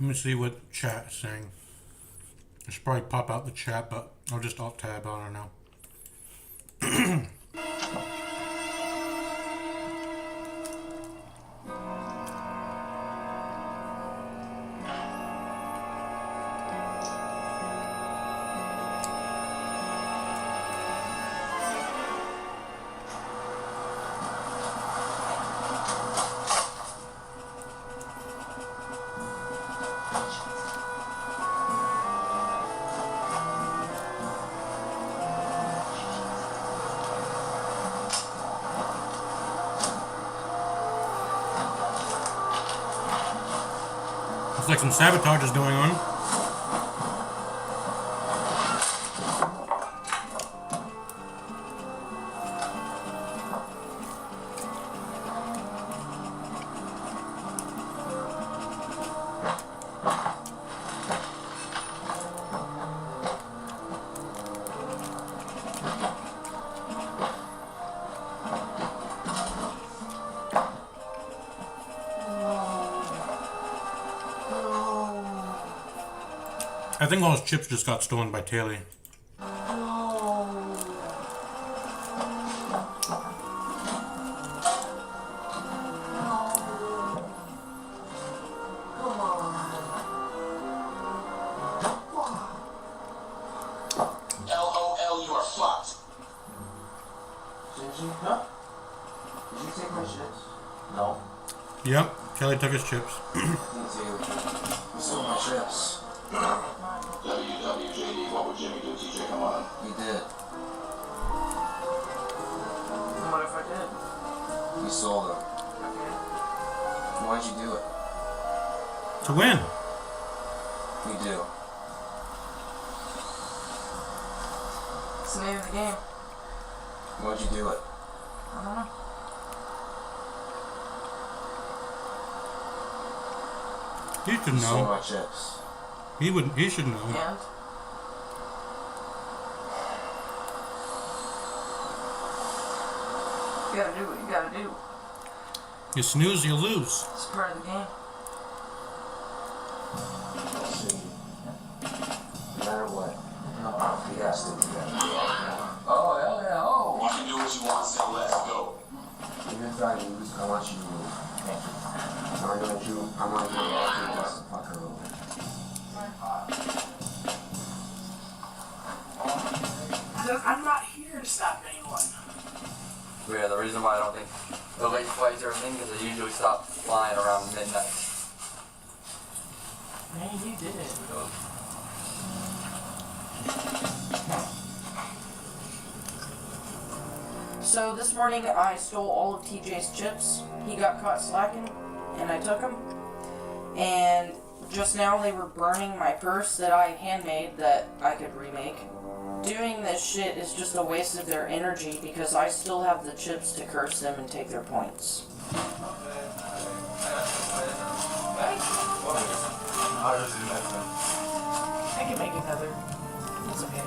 [SPEAKER 1] Let me see what chat is saying. I should probably pop out the chat, but I'll just alt tab. I don't know. Looks like some sabotage is going on. I think all his chips just got stolen by Taylor.
[SPEAKER 2] LOL, you are fucked.
[SPEAKER 5] Shinji? Huh? Did you take my chips? No.
[SPEAKER 1] Yep, Kelly took his chips.
[SPEAKER 5] Me too. You stole my chips.
[SPEAKER 2] WWJD, what would Jimmy do? TJ, come on.
[SPEAKER 5] You did.
[SPEAKER 4] What if I did?
[SPEAKER 5] You stole them.
[SPEAKER 4] Okay.
[SPEAKER 5] Why'd you do it?
[SPEAKER 1] To win.
[SPEAKER 5] You do.
[SPEAKER 4] It's the name of the game.
[SPEAKER 5] Why'd you do it?
[SPEAKER 4] I don't know.
[SPEAKER 1] He should
[SPEAKER 5] You stole
[SPEAKER 1] know.
[SPEAKER 5] my chips.
[SPEAKER 1] He should know.
[SPEAKER 4] And? You gotta do what you gotta do.
[SPEAKER 1] You snooze, you lose.
[SPEAKER 4] It's part of the game.
[SPEAKER 5] No matter what. No, you gotta stick together.
[SPEAKER 2] Oh, hell yeah, oh. You can do what you want, so let's go.
[SPEAKER 5] Even if I lose, I want you to move. I want you to fuck her over.
[SPEAKER 2] I'm not here to stop anyone.
[SPEAKER 6] Yeah, the reason why I don't think the late flights are a thing is they usually stop flying around midnight.
[SPEAKER 4] Man, you did it. So this morning I stole all of TJ's chips. He got caught slacking, and I took them. And just now they were burning my purse that I handmade that I could remake. Doing this shit is just a waste of their energy because I still have the chips to curse them and take their points. I can make another. It's okay.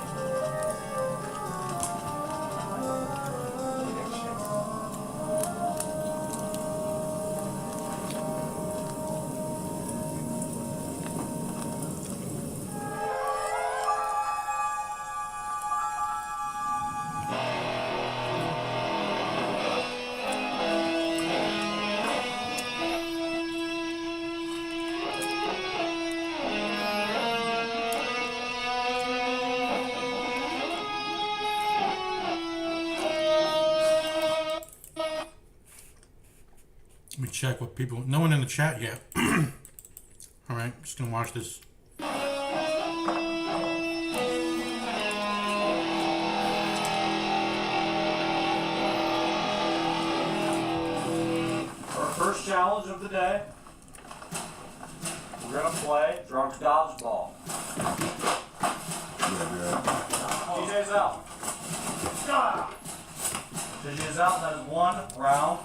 [SPEAKER 1] Let me check what people. No one in the chat yet. All right, just gonna watch this.
[SPEAKER 7] Our first challenge of the day, we're gonna play drunk dodgeball. TJ's out. TJ is out. That is one round.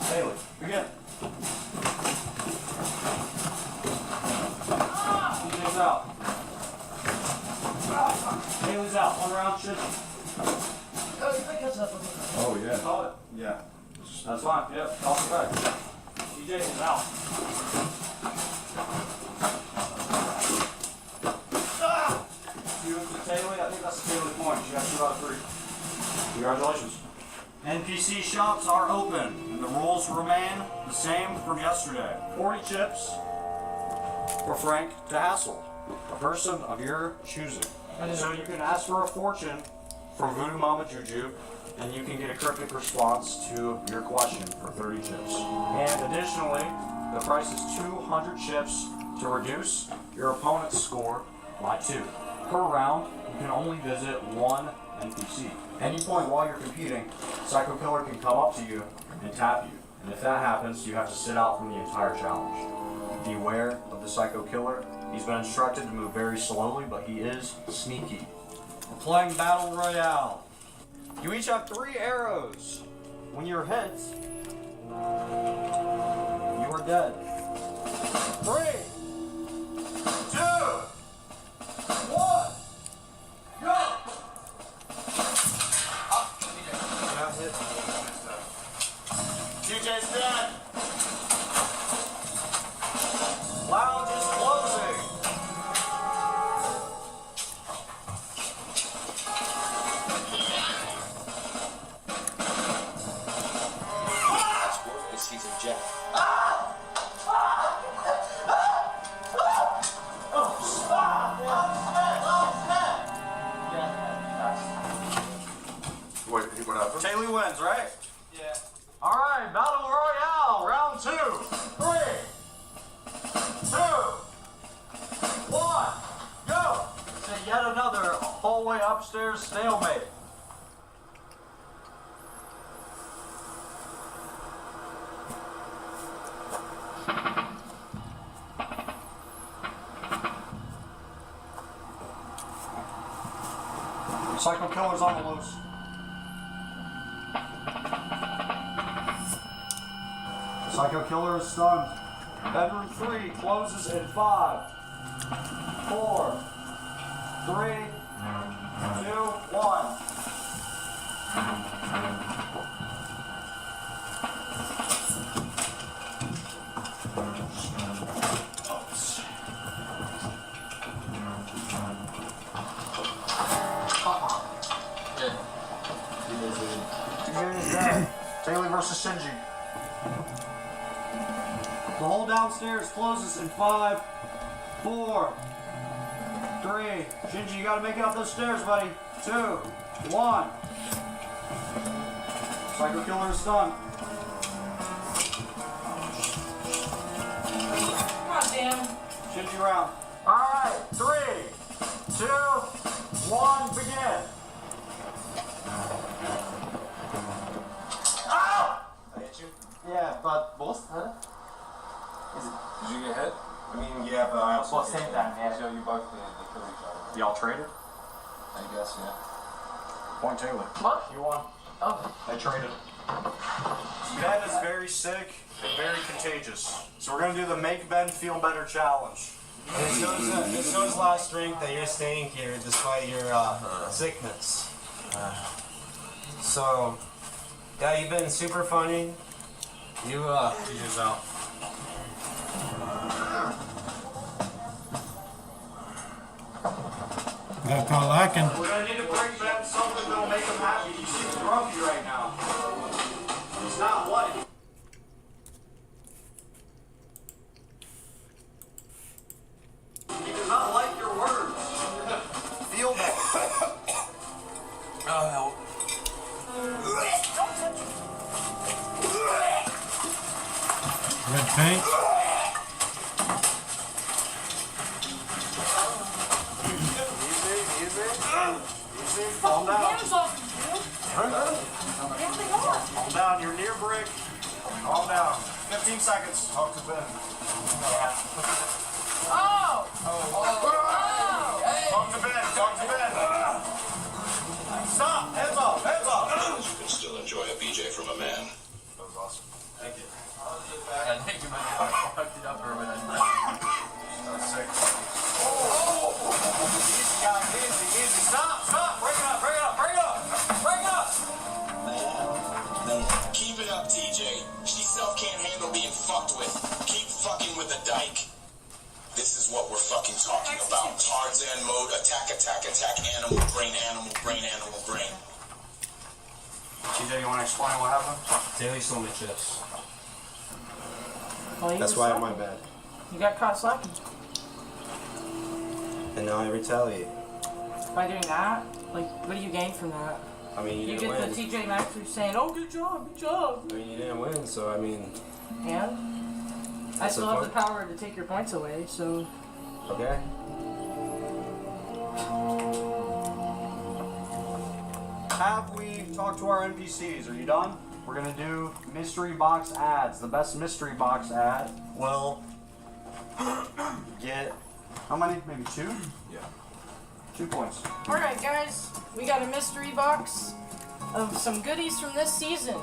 [SPEAKER 7] Haley, begin. TJ's out. Haley's out. One round. Should.
[SPEAKER 8] Oh, yeah.
[SPEAKER 7] Call it.
[SPEAKER 8] Yeah.
[SPEAKER 7] That's fine. Yep. Toss it back. TJ is out. Two to Taylor. I think that's a Taylor point. She got 2 out of 3. Congratulations. NPC shops are open, and the rules remain the same from yesterday. 40 chips for Frank to hassle, a person of your choosing. So you can ask for a fortune from Voodoo Mama Juju, and you can get a cryptic response to your question for 30 chips. And additionally, the price is 200 chips to reduce your opponent's score by 2. Per round, you can only visit one NPC. Any point while you're competing, Psycho Killer can come up to you and tap you. And if that happens, you have to sit out from the entire challenge. Beware of the Psycho Killer. He's been instructed to move very slowly, but he is sneaky. We're playing Battle Royale. You each have 3 arrows. When you're hit, you are dead. 3, 2, 1, go! Not hit. TJ's dead. Lounge is closing.
[SPEAKER 6] What happened?
[SPEAKER 7] Taylor wins, right?
[SPEAKER 2] Yeah.
[SPEAKER 7] All right, Battle Royale, round 2. 3, 2, 1, go! It's yet another hallway upstairs stalemate. Psycho Killer's on the loose. Psycho Killer is stunned. Bedroom 3 closes in 5, 4, 3, 2, 1. TJ is dead. Taylor versus Shinji. The hole downstairs closes in 5, 4, 3. Shinji, you gotta make it up those stairs, buddy. 2, 1. Psycho Killer is stunned.
[SPEAKER 4] Come on, damn.
[SPEAKER 7] Shinji round. Alright, 3, 2, 1, begin.
[SPEAKER 5] I hit you.
[SPEAKER 3] Yeah, but both, huh?
[SPEAKER 5] Did you get hit? I mean, yeah, but I also.
[SPEAKER 3] Well, same time, yeah.
[SPEAKER 5] So you both did. They killed each other.
[SPEAKER 7] Y'all traded?
[SPEAKER 5] I guess, yeah.
[SPEAKER 7] Point Taylor.
[SPEAKER 4] What?
[SPEAKER 7] You won.
[SPEAKER 4] Oh.
[SPEAKER 7] They traded. Ben is very sick and very contagious. So we're gonna do the Make Ben Feel Better challenge.
[SPEAKER 5] It shows last strength that you're staying here despite your sickness. So, yeah, you've been super funny. You,
[SPEAKER 1] TJ's out. Got caught lacking.
[SPEAKER 7] We're gonna need to bring Ben something that'll make him happy. He seems grumpy right now. He's not white. He does not like your words. Feel better.
[SPEAKER 6] Oh,
[SPEAKER 1] Red paint.
[SPEAKER 7] Easy. Calm down.
[SPEAKER 4] Hands off you, dude. Damn thing on.
[SPEAKER 7] Calm down. You're near brick. Calm down. 15 seconds. Talk to Ben.
[SPEAKER 4] Oh!
[SPEAKER 7] Talk to Ben. Talk to Ben. Stop. Hands off. Hands off.
[SPEAKER 8] You can still enjoy a BJ from a man.
[SPEAKER 7] That was awesome.
[SPEAKER 6] thank you. I think you might have fucked it up for a minute.
[SPEAKER 7] That's sick. Easy, guys. Easy. Stop. Break it up.
[SPEAKER 8] Keep it up, TJ. She self can't handle being fucked with. Keep fucking with the dyke. This is what we're fucking talking about. Tarzan mode, attack, animal brain.
[SPEAKER 7] TJ, you want to explain what happened?
[SPEAKER 5] Taylor stole my chips.
[SPEAKER 4] Well,
[SPEAKER 5] That's why I'm my bad.
[SPEAKER 4] You got caught slacking.
[SPEAKER 5] And now I retaliate.
[SPEAKER 4] By doing that? Like, what do you gain from that?
[SPEAKER 5] I mean, you
[SPEAKER 4] You
[SPEAKER 5] didn't
[SPEAKER 4] get
[SPEAKER 5] win.
[SPEAKER 4] the TJ Maxx who's saying, oh, good job.
[SPEAKER 5] I mean, you didn't win, so I mean,
[SPEAKER 4] And I
[SPEAKER 5] That's
[SPEAKER 4] still
[SPEAKER 5] the
[SPEAKER 4] have the
[SPEAKER 5] point.
[SPEAKER 4] power to take your points away, so
[SPEAKER 5] okay.
[SPEAKER 7] Have we talked to our NPCs? Are you done? We're gonna do mystery box ads. The best mystery box ad will get how many? Maybe 2?
[SPEAKER 5] Yeah.
[SPEAKER 7] 2 points.
[SPEAKER 4] alright guys, we got a mystery box of some goodies from this season.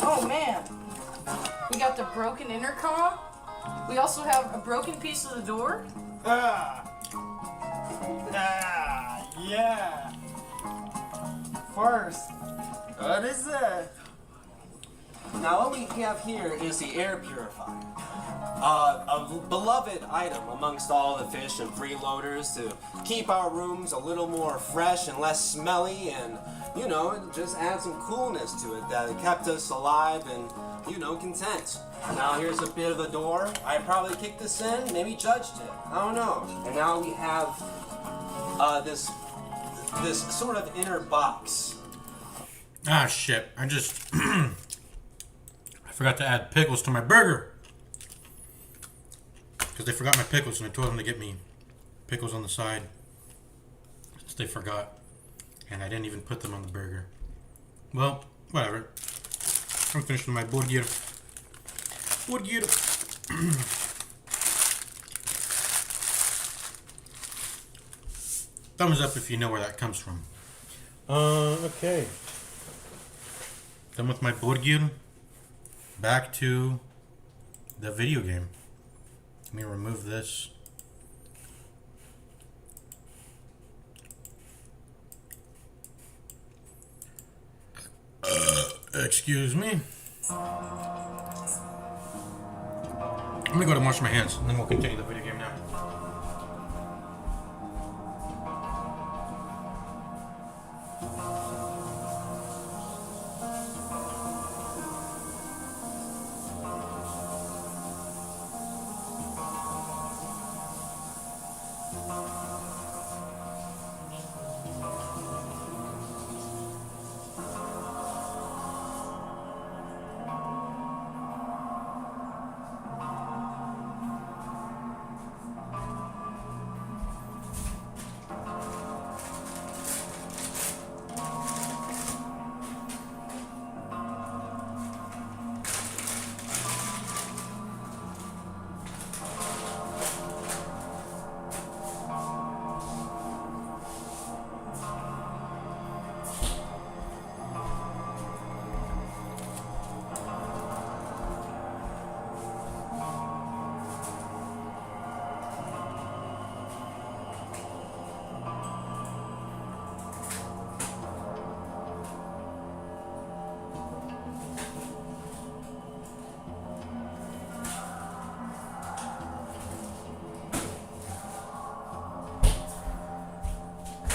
[SPEAKER 4] Oh man. We got the broken intercom. We also have a broken piece of the door.
[SPEAKER 9] Yeah. First, what is that?
[SPEAKER 10] Now what we have here is the air purifier. A beloved item amongst all the fish and freeloaders to keep our rooms a little more fresh and less smelly and, you know, just add some coolness to it that kept us alive and you know, content. Now here's a bit of a door. I probably kicked this in, maybe judged it. I don't know. And now we have this sort of inner box.
[SPEAKER 1] Ah, shit. I forgot to add pickles to my burger. Because they forgot my pickles, and I told them to get me pickles on the side. Since they forgot. And I didn't even put them on the burger. Well, whatever. I'm finished with my burger. Burger. Thumbs up if you know where that comes from. Okay. Done with my burger. Back to the video game. Let me remove this. Excuse me. I'm gonna go to wash my hands and then we'll continue the video game now.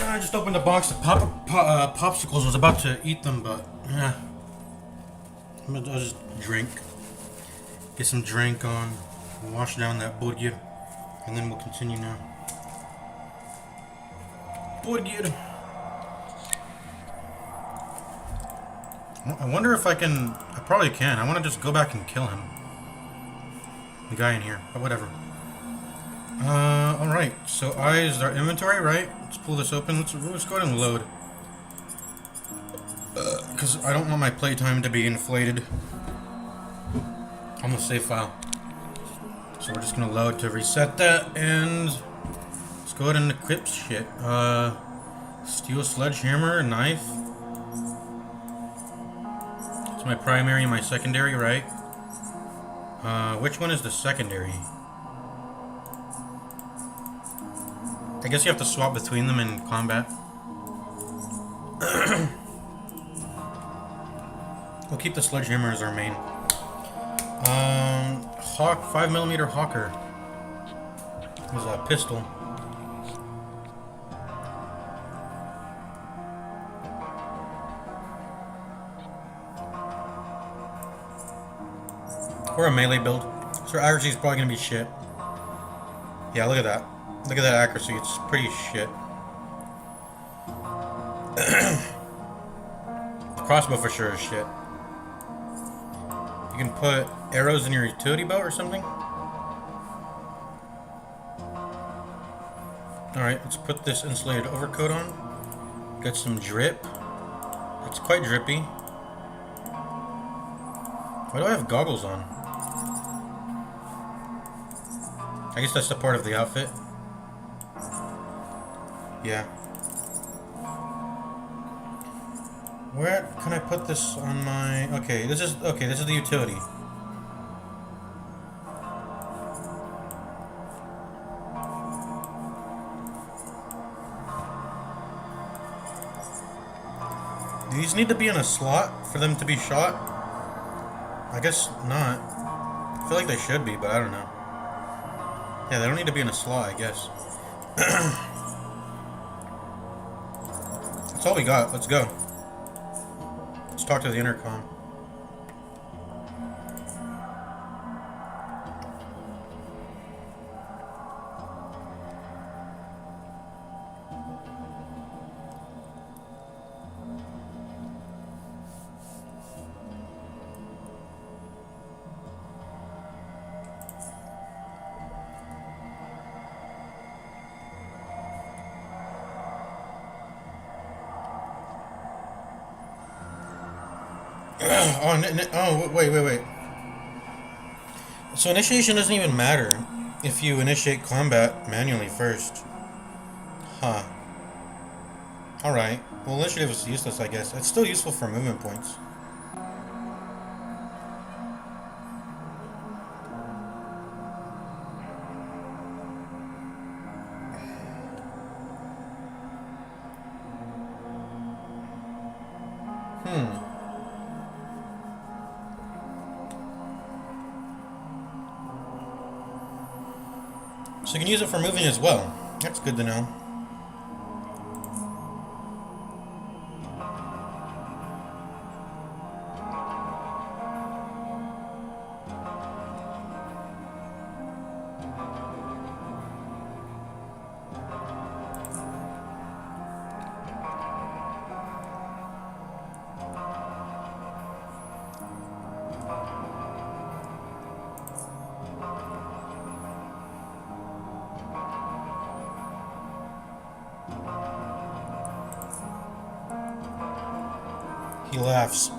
[SPEAKER 1] I just opened a box of popsicles. I was about to eat them, but yeah. I'll just drink. Get some drink on. Wash down that burger. And then we'll continue now. Burger. I wonder if I can... I probably can. I want to just go back and kill him. The guy in here. But whatever. Alright. So I is our inventory, right? Let's pull this open. Let's go ahead and load. Because I don't want my playtime to be inflated on the save file. So we're just going to load to reset that. And let's go ahead and equip shit. Steel sledgehammer, knife. It's my primary and my secondary, right? Which one is the secondary? I guess you have to swap between them in combat. We'll keep the sledgehammer as our main. Hawk, 5mm Hawker. There's a pistol. Or a melee build. So our accuracy is probably gonna be shit. Yeah, look at that. Look at that accuracy, it's pretty shit. The crossbow for sure is shit. You can put arrows in your utility belt or something? Alright, let's put this insulated overcoat on. Get some drip. It's quite drippy. Why do I have goggles on? I guess that's the part of the outfit. Yeah. Where can I put this on my... Okay, this is the utility. Do these need to be in a slot for them to be shot? I guess not. I feel like they should be, but I don't know. Yeah, they don't need to be in a slot, I guess. That's all we got. Let's go. Let's talk to the intercom. Wait. So initiation doesn't even matter if you initiate combat manually first. Huh. Alright. Well, initiative is useless, I guess. It's still useful for movement points. So you can use it for moving as well. That's good to know. He laughs.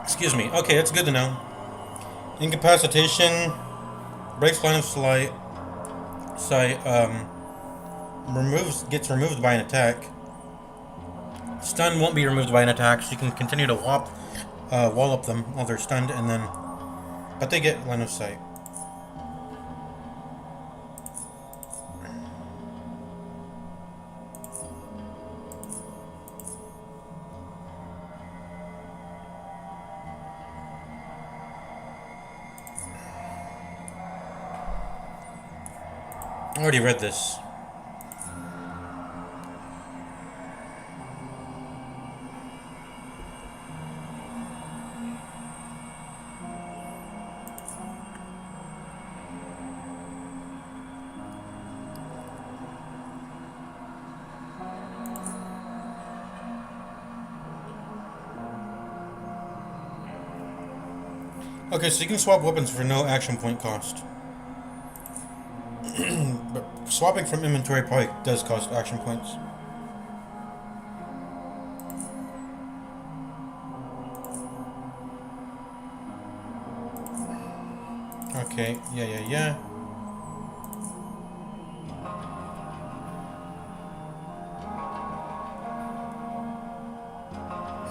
[SPEAKER 1] Excuse me. Okay, that's good to know. Incapacitation, breaks line of sight, gets removed by an attack. Stun won't be removed by an attack, so you can continue to wallop them while they're stunned, and then, but they get line of sight. I already read this. Okay, so you can swap weapons for no action point cost. But swapping from inventory probably does cost action points. Okay, yeah.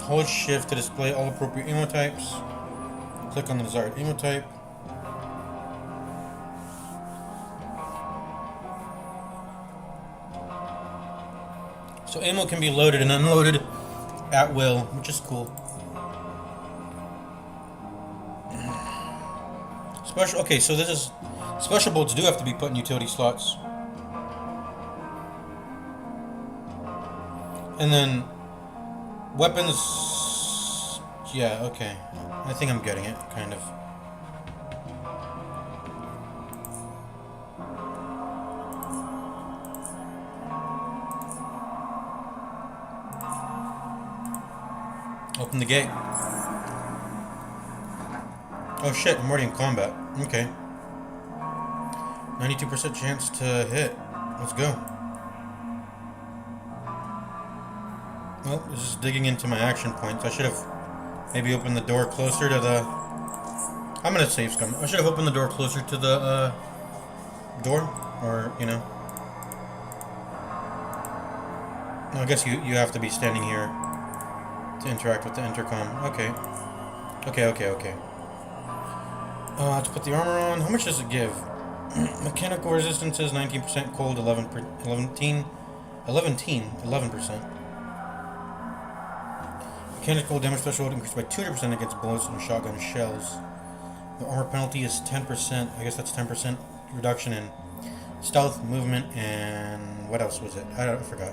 [SPEAKER 1] Hold shift to display all appropriate ammo types. Click on the desired ammo type. So ammo can be loaded and unloaded at will, which is cool. Special. Okay, so this is special bolts do have to be put in utility slots, and then weapons. Yeah. Okay. I think I'm getting it, kind of. Open the gate. Oh shit, I'm already in combat. Okay. 92% chance to hit. Let's go. Well, this is digging into my action points. I should have maybe opened the door closer to the... I'm gonna save scum. I should have opened the door closer to the door. Or, you know. No, I guess you have to be standing here to interact with the intercom. Okay. Okay. To put the armor on. How much does it give? Mechanical resistance is 19%, cold 11%. Mechanical damage threshold increased by 200% against bullets and shotgun shells. The armor penalty is 10%. I guess that's 10% reduction in stealth, movement, and what else was it? I forgot.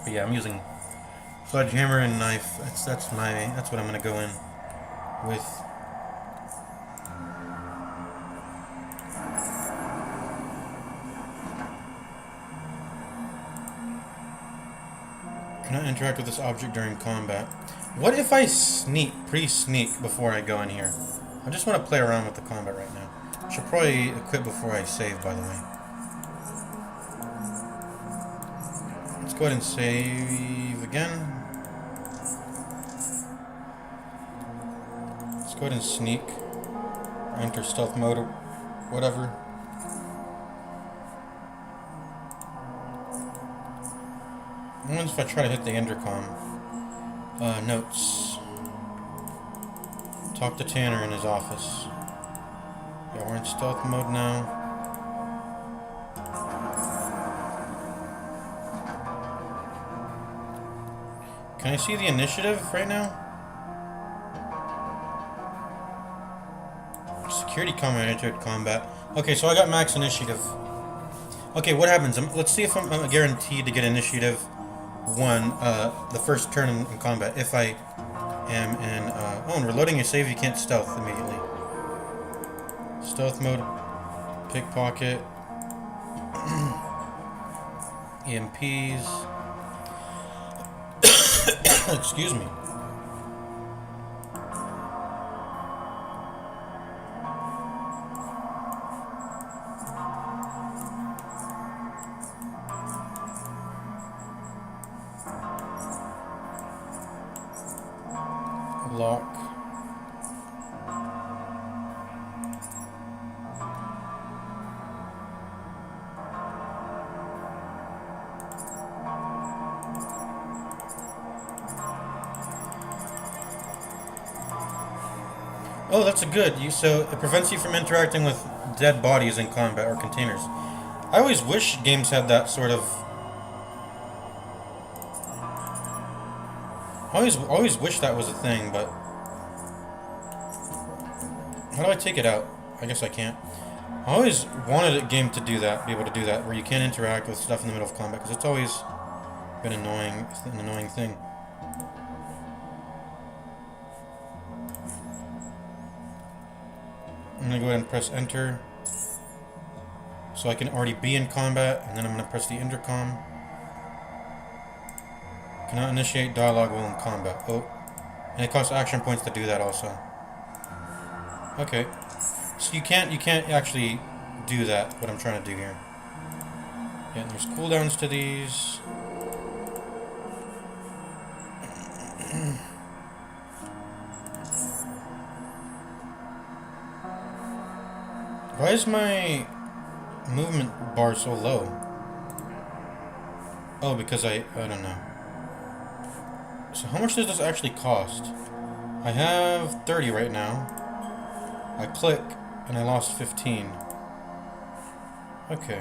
[SPEAKER 1] But yeah, I'm using sledgehammer and knife. That's what I'm gonna go in with. Cannot interact with this object during combat. What if I pre-sneak before I go in here? I just want to play around with the combat right now. Should probably equip before I save, by the way. Let's go ahead and save again. Let's go ahead and sneak. Enter stealth mode or whatever. What if I try to hit the intercom? Notes. Talk to Tanner in his office. Yeah, we're in stealth mode now. Can I see the initiative right now? Security combat entered combat. Okay, so I got max initiative. Okay, what happens? Let's see if I'm guaranteed to get initiative 1 the first turn in combat. If I am in... oh, and reloading your save, you can't stealth immediately. Stealth mode. Pickpocket. EMPs. Excuse me. Lock. Oh, that's a good. So it prevents you from interacting with dead bodies in combat or containers. I always wish games had that sort of. I always wish that was a thing, but how do I take it out? I guess I can't. I always wanted a game to do that, be able to do that, where you can't interact with stuff in the middle of combat, because it's always been annoying, an annoying thing. I'm gonna go ahead and press enter, so I can already be in combat, and then I'm gonna press the intercom. Cannot initiate dialogue while in combat. Oh, and it costs action points to do that also. Okay, so you can't actually do that. What I'm trying to do here. Yeah, and there's cooldowns to these. Why is my movement bar so low? Oh, because I don't know. So how much does this actually cost? I have 30 right now. I click and I lost 15. Okay.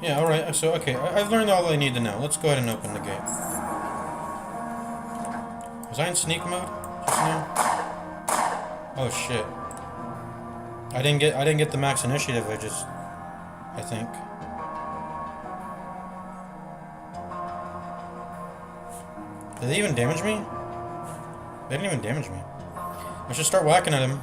[SPEAKER 1] Yeah, alright, so okay, I've learned all I need to know. Let's go ahead and open the gate. Was I in sneak mode just now? Oh shit. I didn't get the max initiative, I think. Did they even damage me? They didn't even damage me. I should start whacking at him.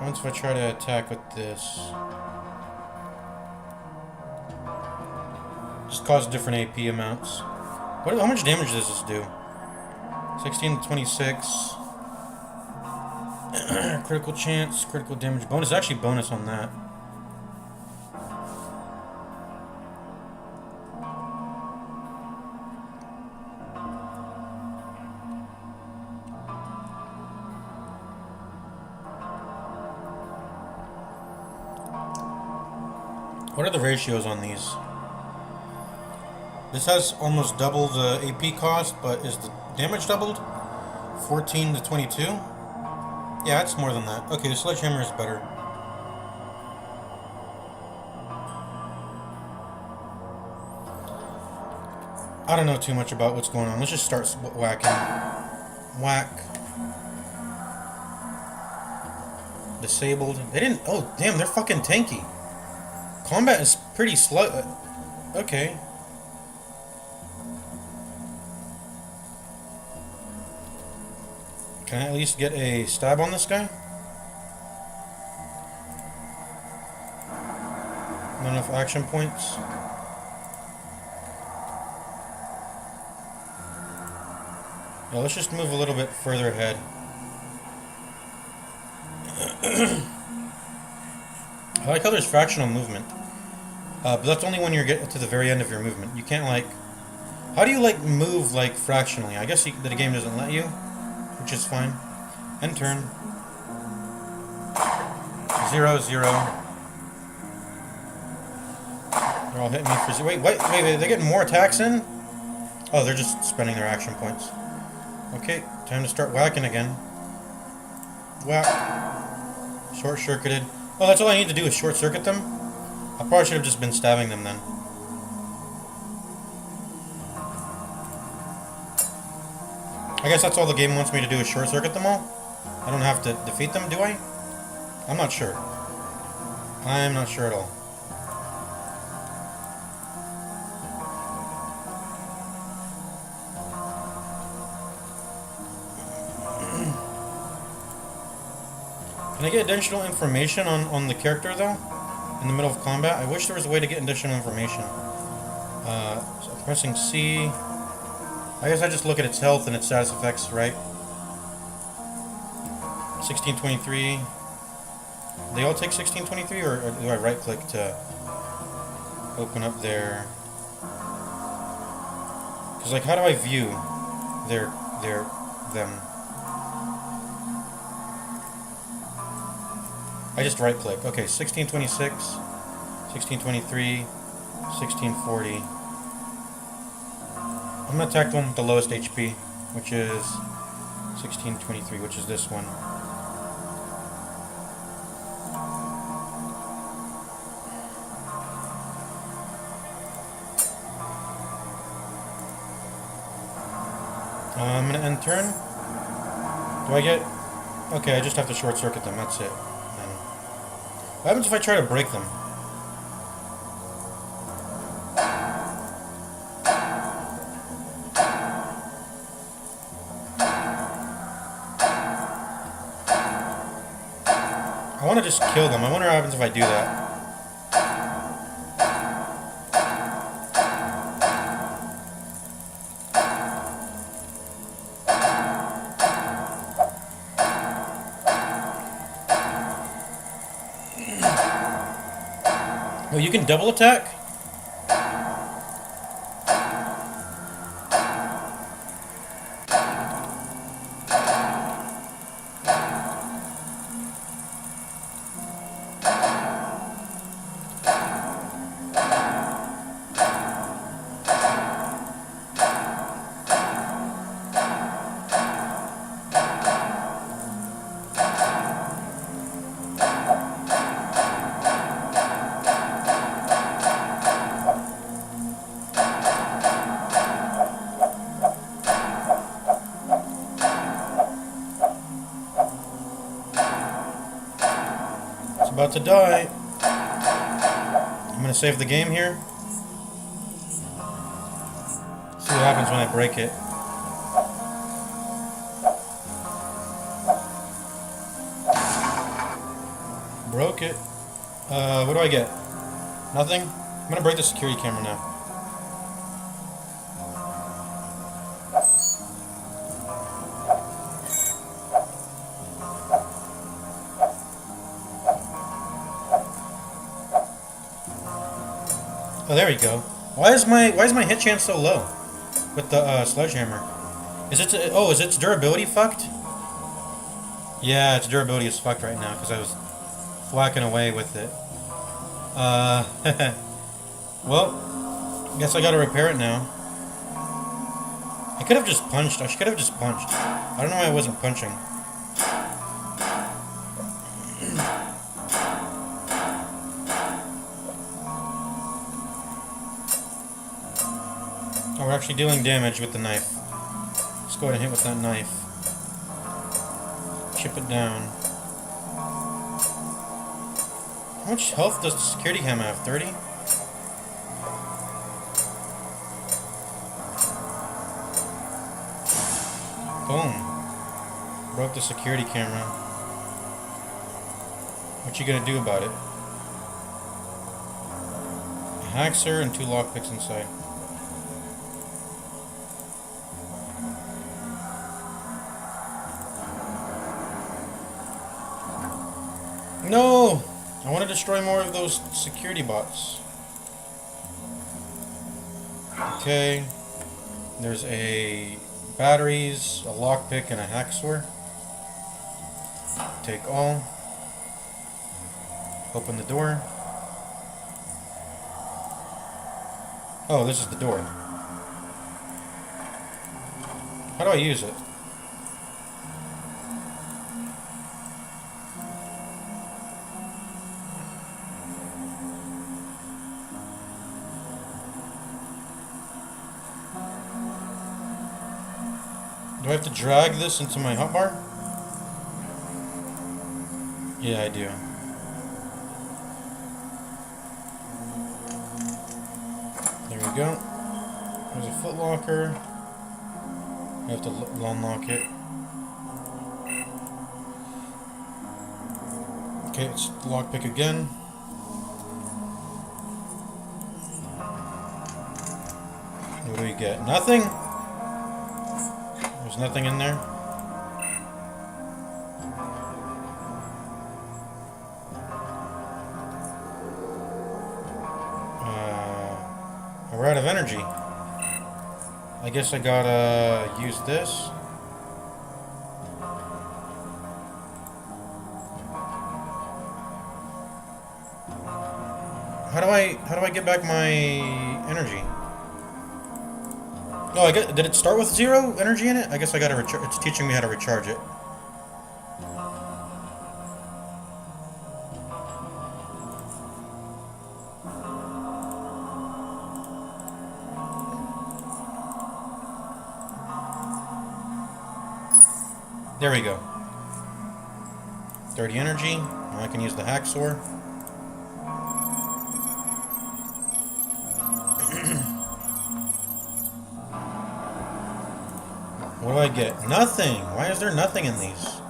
[SPEAKER 1] Once if I try to attack with this. Just cause different AP amounts. How much damage does this do? 16 to 26. Critical chance, critical damage bonus. Actually, bonus on that. What are the ratios on these? This has almost double the AP cost, but is the damage doubled? 14 to 22? Yeah, it's more than that. Okay, the sledgehammer is better. I don't know too much about what's going on. Let's just start whacking. Whack. Disabled. They didn't... Oh, damn, they're fucking tanky. Combat is pretty slow. Okay. Can I at least get a stab on this guy? Not enough action points. Yeah, let's just move a little bit further ahead. I like how there's fractional movement. But that's only when you get to the very end of your movement. You can't, like... How do you, like, move, like, fractionally? I guess the game doesn't let you, which is fine. End turn. 0, 0. They're all hitting me for... Wait, they're getting more attacks in? Oh, they're just spending their action points. Okay, time to start whacking again. Whack. Short-circuited. Oh, that's all I need to do is short-circuit them? I probably should have just been stabbing them then. I guess that's all the game wants me to do is short-circuit them all? I don't have to defeat them, do I? I'm not sure. I'm not sure at all. Can I get additional information on the character, though? In the middle of combat? I wish there was a way to get additional information. So pressing C... I guess I just look at its health and its status effects, right? 1623... They all take 1623, or do I right-click to open up their... Because, like, how do I view them? I just right-click. Okay, 1626, 1623, 1640. I'm gonna attack the one with the lowest HP, which is 1623, which is this one. I'm gonna end turn. Do I get... Okay, I just have to short-circuit them, that's it. What happens if I try to break them? I want to just kill them. I wonder what happens if I do that. Oh, you can double attack? About to die. I'm gonna save the game here. See what happens when I break it. Broke it. What do I get? Nothing? I'm gonna break the security camera now. Oh, there we go. Why is my hit chance so low with the sledgehammer? Is its durability fucked? Yeah, its durability is fucked right now because I was whacking away with it. Well, guess I gotta repair it now. I could have just punched. I could have just punched. I don't know why I wasn't punching. Oh, we're actually dealing damage with the knife. Let's go ahead and hit with that knife. Chip it down. How much health does the security cam have? 30? Boom. Broke the security camera. What you gonna do about it? A haxer and 2 lockpicks inside. No! I want to destroy more of those security bots. Okay. There's a batteries, a lockpick, and a hacksaw. Take all. Open the door. Oh, this is the door. How do I use it? Do I have to drag this into my hotbar? Yeah, I do. There we go. There's a foot locker. I have to unlock it. Okay, it's lockpick again. What do we get? Nothing? There's nothing in there. We're out of energy. I guess I gotta use this. How do I get back my energy? Oh, did it start with 0 energy in it? I guess I gotta recharge. It's teaching me how to recharge it. There we go. 30 energy. Now I can use the hacksaw. What do I get? Nothing! Why is there nothing in these?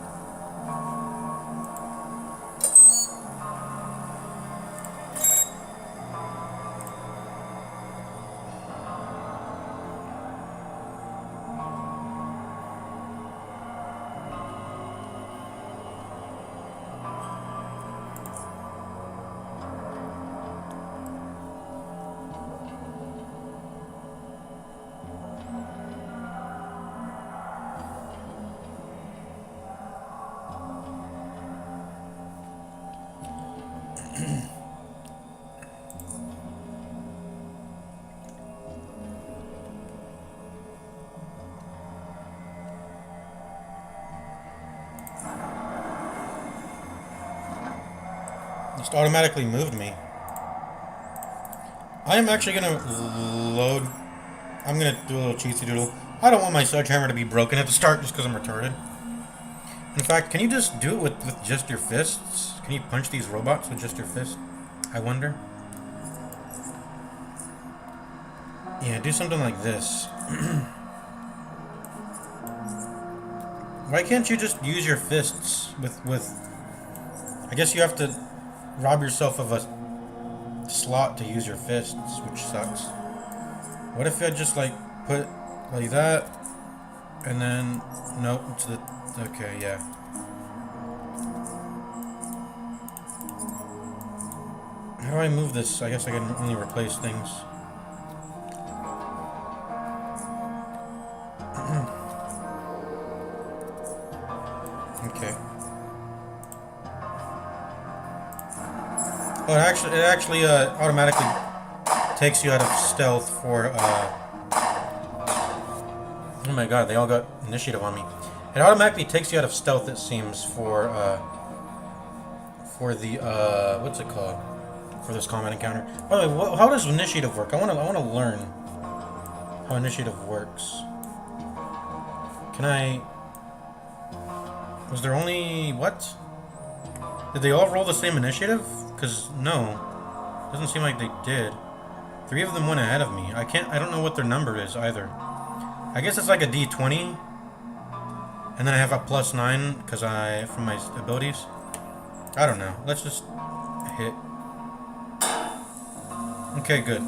[SPEAKER 1] Just automatically moved me. I am actually gonna load. I'm gonna do a little cheatsy doodle. I don't want my sledgehammer to be broken at the start just because I'm retarded. In fact, can you just do it with just your fists? Can you punch these robots with just your fist? I wonder. Yeah, do something like this. Why can't you just use your fists with... I guess you have to rob yourself of a slot to use your fists, which sucks. What if I just like put like that, and then nope, it's the okay, yeah. How do I move this? I guess I can only replace things. Okay. Oh, it actually automatically takes you out of stealth for oh my god, they all got initiative on me. It automatically takes you out of stealth, it seems, for the what's it called? For this combat encounter. By the way, how does initiative work? I wanna learn how initiative works. Can I? Was there only what? Did they all roll the same initiative? Cause no, doesn't seem like they did. 3 of them went ahead of me. I don't know what their number is either. I guess it's like a D20, and then I have a +9 because from my abilities. I don't know. Let's just hit. Okay, good.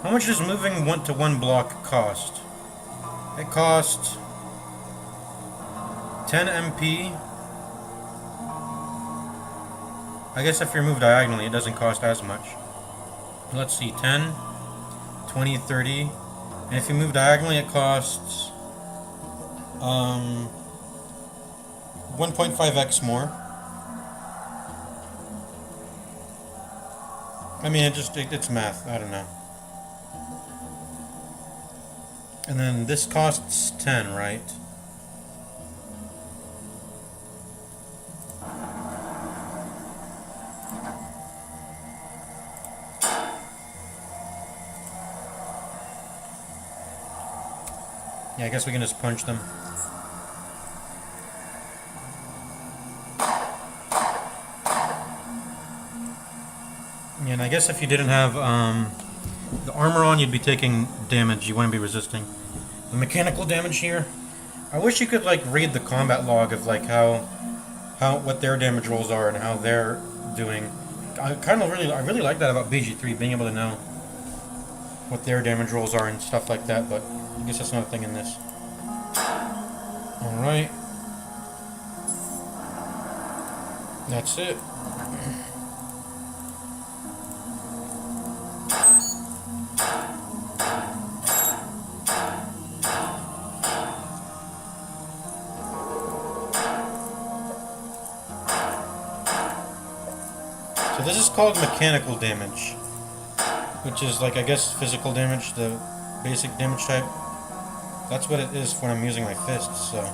[SPEAKER 1] How much does moving 1 to 1 block cost? It costs 10 MP. I guess if you're moved diagonally, it doesn't cost as much. Let's see, 10, 20, 30. And if you move diagonally, it costs 1.5x more. I mean, it's math. I don't know. And then this costs 10, right? Yeah, I guess we can just punch them. Yeah, and I guess if you didn't have the armor on, you'd be taking damage. You wouldn't be resisting. The mechanical damage here. I wish you could like read the combat log of like what their damage rolls are and how they're doing. I really like that about BG3, being able to know what their damage rolls are and stuff like that. But I guess that's not a thing in this. All right, that's it. So this is called mechanical damage, which is like, I guess, physical damage, the basic damage type. That's what it is when I'm using my fists, so.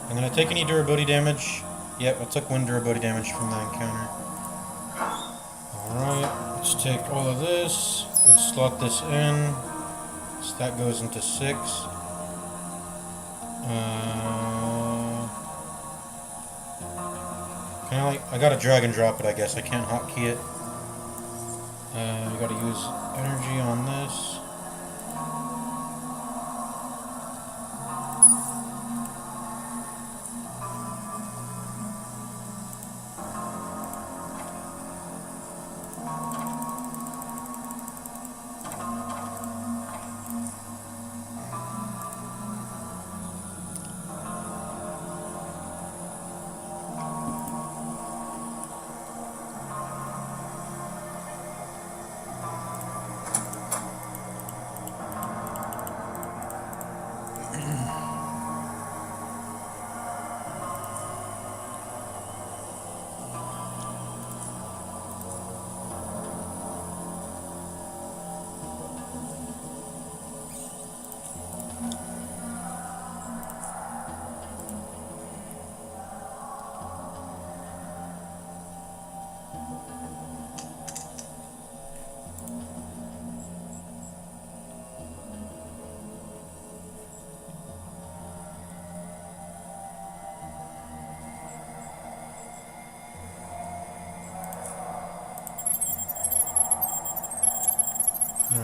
[SPEAKER 1] And then I take any durability damage. Yep, I took 1 durability damage from that encounter. Alright, let's take all of this. Let's slot this in. So that goes into 6. I gotta drag and drop it, I guess. I can't hotkey it. I gotta use energy on this.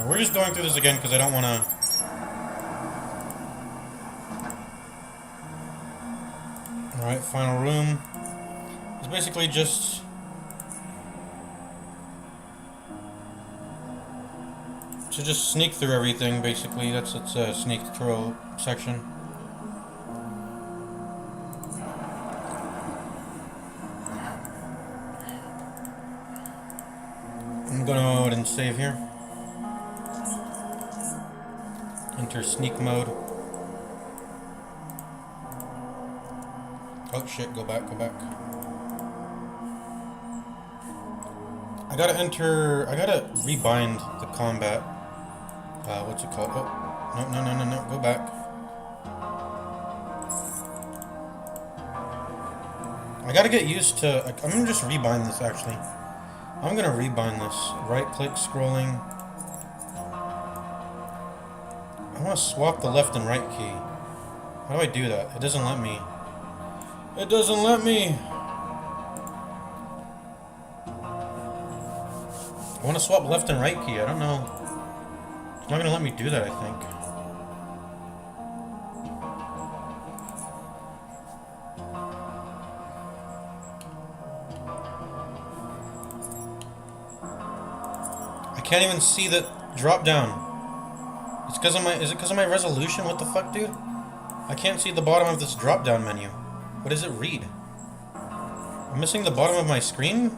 [SPEAKER 1] We're just going through this again because I don't want to... Alright, final room. It's basically just... to just sneak through everything, basically. That's its sneak through section. I'm gonna go ahead and save here. Enter sneak mode. Oh shit, go back, go back. I gotta rebind the combat. What's it called? Oh, no, go back. I gotta get used to, I'm gonna just rebind this actually. I'm gonna rebind this. Right click, scrolling. I wanna swap the left and right key. How do I do that? It doesn't let me. It doesn't let me! I want to swap left and right key. I don't know. It's not going to let me do that, I think. I can't even see the drop down. It's because of my... Is it because of my resolution? What the fuck, dude? I can't see the bottom of this drop down menu. What does it read? I'm missing the bottom of my screen?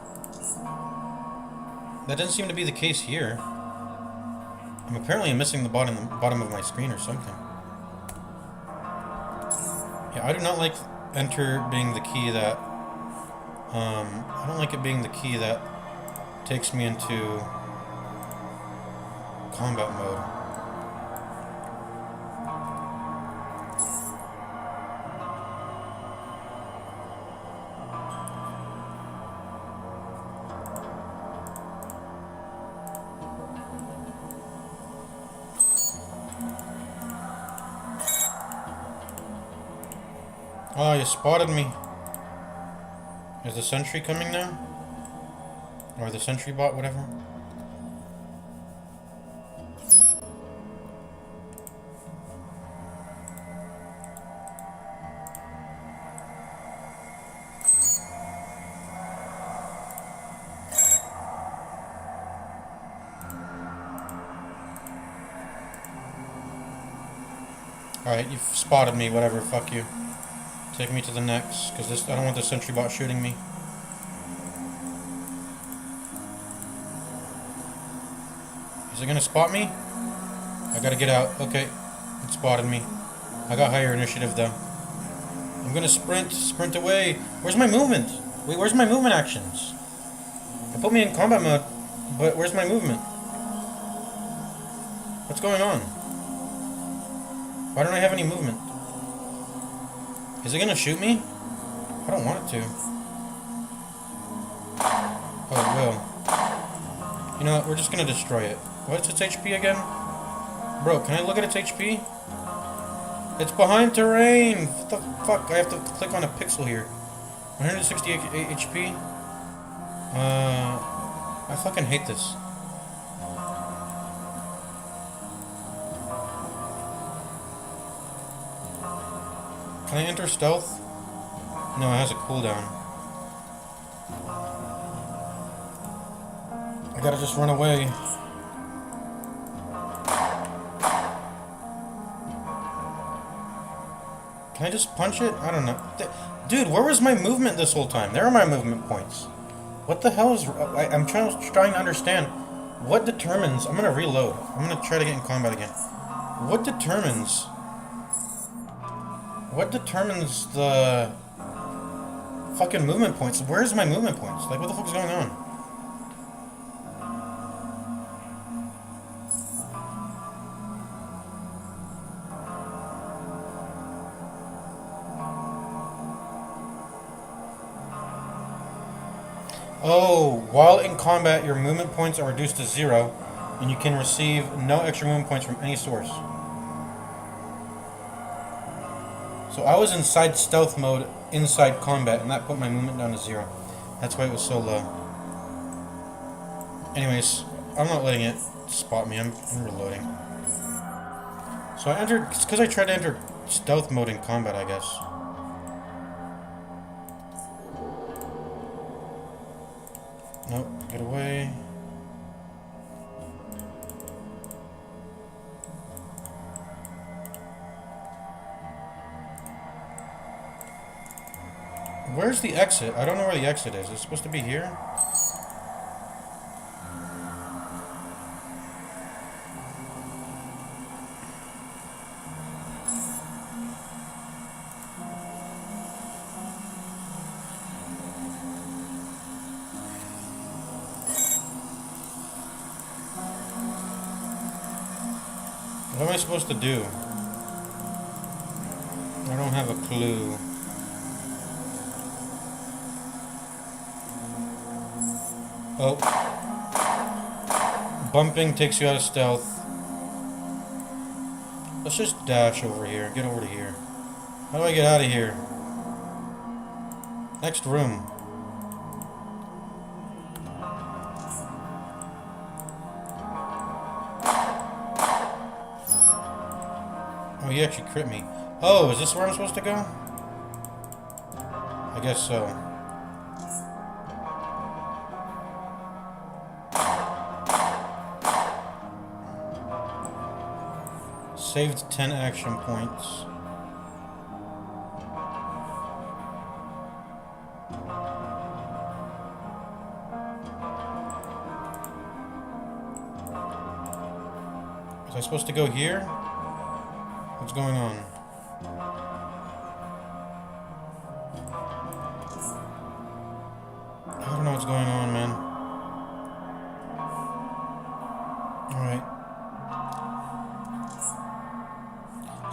[SPEAKER 1] That doesn't seem to be the case here. I'm apparently missing the bottom of my screen or something. Yeah, I do not like enter being the key that... I don't like it being the key that takes me into combat mode. Oh, you spotted me. Is the sentry coming now? Or the sentry bot, whatever? Alright, you've spotted me, whatever, fuck you. Take me to the next, because I don't want the sentry bot shooting me. Is it gonna spot me? I gotta get out. Okay, it spotted me. I got higher initiative though. I'm gonna sprint away. Where's my movement? Wait, where's my movement actions? It put me in combat mode, but where's my movement? What's going on? Why don't I have any movement? Is it gonna shoot me? I don't want it to. Oh, it will. You know what? We're just gonna destroy it. What's its HP again? Bro, can I look at its HP? It's behind terrain! What the fuck? I have to click on a pixel here. 168 HP? I fucking hate this. Can I enter stealth? No, it has a cooldown. I gotta just run away. Can I just punch it? I don't know. Dude, where was my movement this whole time? There are my movement points. What the hell is... I'm trying to understand. What determines... I'm gonna reload. I'm gonna try to get in combat again. What determines... What determines the fucking movement points? Where's my movement points? Like, what the fuck is going on? Oh, while in combat, your movement points are reduced to 0, and you can receive no extra movement points from any source. So I was inside stealth mode, inside combat, and that put my movement down to 0. That's why it was so low. Anyways, I'm not letting it spot me. I'm reloading. So I entered... It's because I tried to enter stealth mode in combat, I guess. Nope, get away. Where's the exit? I don't know where the exit is. It's supposed to be here? supposed to do? I don't have a clue. Oh. Bumping takes you out of stealth. Let's just dash over here. Get over to here. How do I get out of here? Next room. Oh, he actually crit me. Oh, is this where I'm supposed to go? I guess so. Saved 10 action points. Was I supposed to go here? What's going on? I don't know what's going on, man. Alright.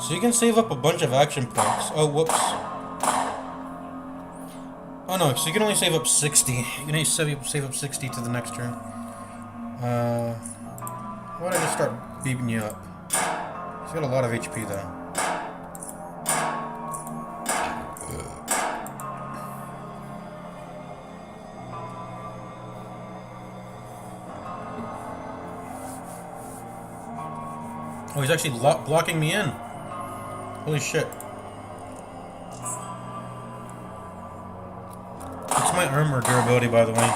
[SPEAKER 1] So you can save up a bunch of action points. Oh, whoops. Oh no, so you can only save up 60. You can only save up 60 to the next turn. Why don't I just start beating you up? He's got a lot of HP though. Oh, he's actually blocking me in. Holy shit. What's my armor durability, by the way?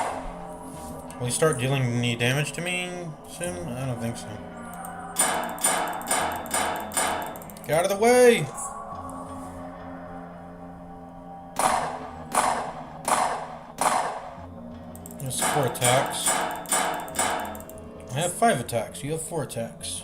[SPEAKER 1] Will he start dealing any damage to me soon? I don't think so. Get out of the way! That's 4 attacks. I have 5 attacks. You have 4 attacks.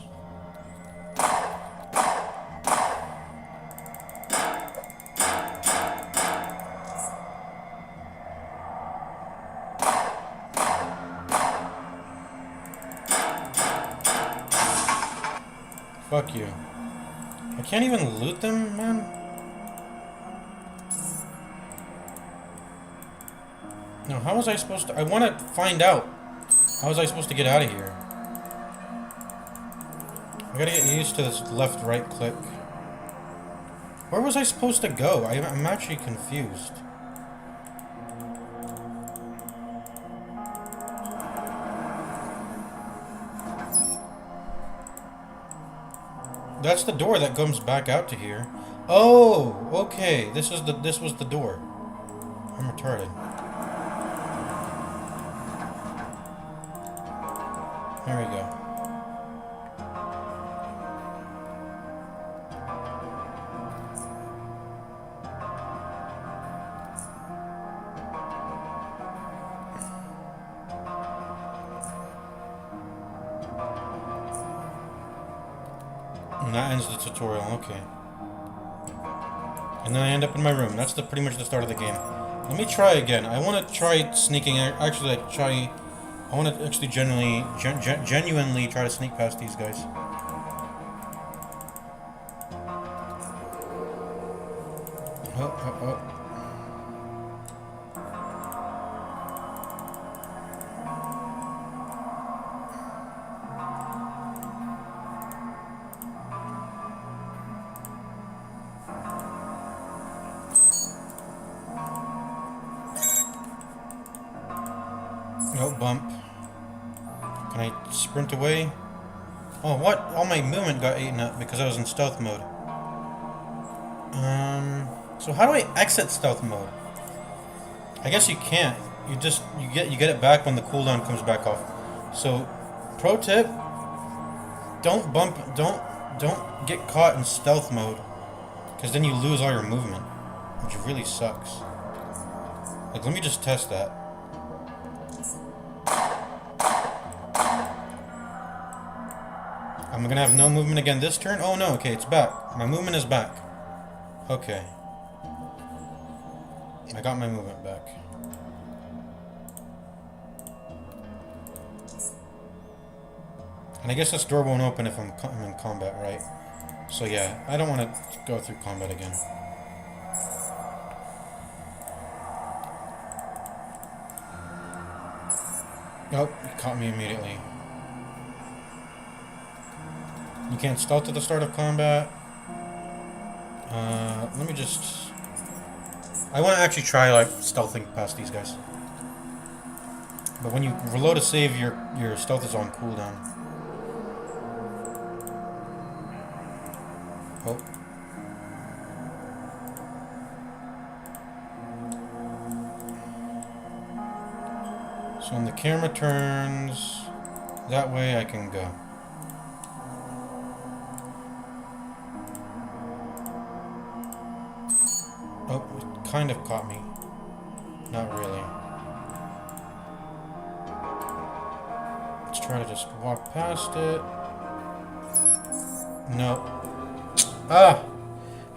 [SPEAKER 1] Fuck you. I can't even loot them, man. No, how was I supposed to... I want to find out. How was I supposed to get out of here? I gotta get used to this left-right click. Where was I supposed to go? I'm actually confused. That's the door that comes back out to here. Oh, okay. This was the door. I'm retarded. There we go. And that ends the tutorial, okay. And then I end up in my room. That's pretty much the start of the game. Let me try again. I want to try sneaking... Actually, I want to actually genuinely try to sneak past these guys. Oh. Oh, bump. Can I sprint away? Oh, what? All my movement got eaten up because I was in stealth mode. So how do I exit stealth mode? I guess you can't. You get it back when the cooldown comes back off. So, pro tip: don't get caught in stealth mode, because then you lose all your movement, which really sucks. Like, let me just test that. I'm gonna have no movement again this turn? Oh no, okay, it's back. My movement is back. Okay. I got my movement back. And I guess this door won't open if I'm in combat, right? So yeah, I don't want to go through combat again. Oh, he caught me immediately. You can't stealth at the start of combat. Let me just... I want to actually try, like, stealthing past these guys. But when you reload a save, your stealth is on cooldown. Oh. So when the camera turns, that way I can go. Oh, it kind of caught me. Not really. Let's try to just walk past it. No. Ah!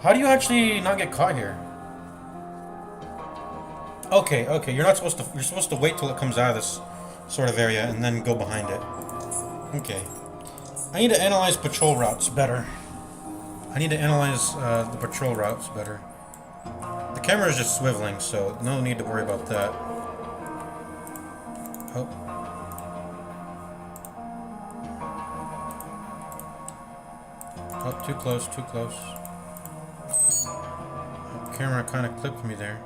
[SPEAKER 1] How do you actually not get caught here? Okay, okay, you're supposed to wait till it comes out of this sort of area and then go behind it. Okay. I need to analyze patrol routes better. I need to analyze the patrol routes better. The camera is just swiveling, so no need to worry about that. Oh. Oh, too close, too close. The camera kind of clipped me there.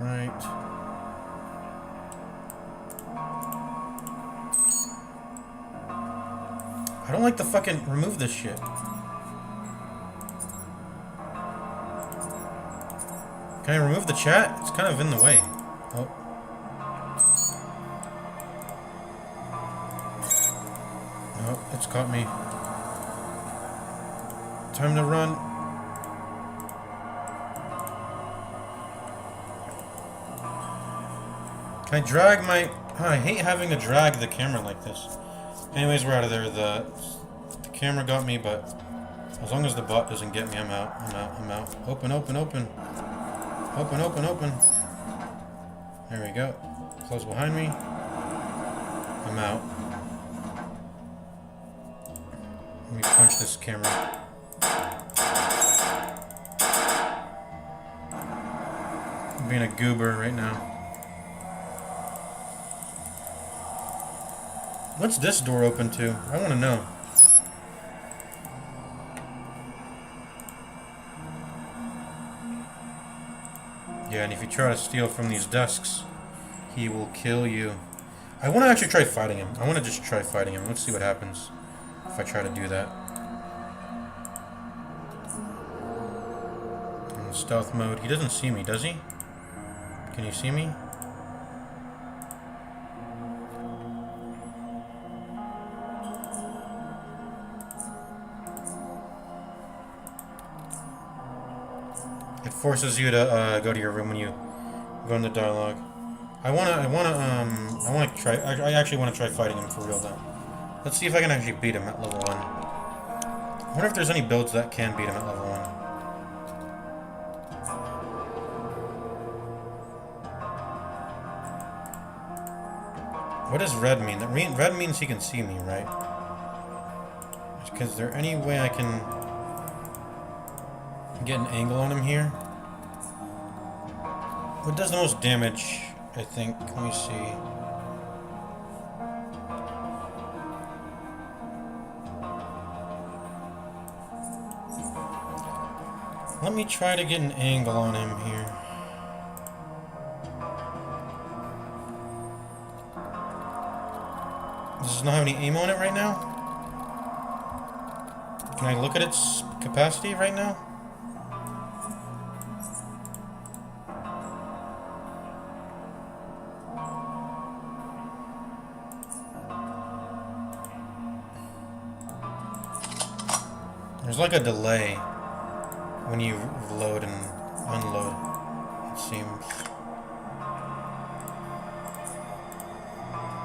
[SPEAKER 1] Right. I don't like to fucking remove this shit. Can I remove the chat? It's kind of in the way. Oh. Oh, it's caught me. Time to run. Can I drag my... Oh, I hate having to drag the camera like this. Anyways, we're out of there. The camera got me, but as long as the bot doesn't get me, I'm out. I'm out. I'm out. Open, open, open. Open, open, open. There we go. Close behind me. I'm out. Let me punch this camera. I'm being a goober right now. What's this door open to? I want to know. Yeah, and if you try to steal from these desks, he will kill you. I want to actually try fighting him. I want to just try fighting him. Let's see what happens if I try to do that. In stealth mode. He doesn't see me, does he? Can you see me? It forces you to go to your room when you go into dialogue. I wanna try. I actually want to try fighting him for real though. Let's see if I can actually beat him at level 1. I wonder if there's any builds that can beat him at level 1. What does red mean? Red means he can see me, right? Is there any way I can get an angle on him here? What does the most damage, I think? Let me see. Let me try to get an angle on him here. Does it not have any aim on it right now? Can I look at its capacity right now? There's like a delay when you load and unload, it seems.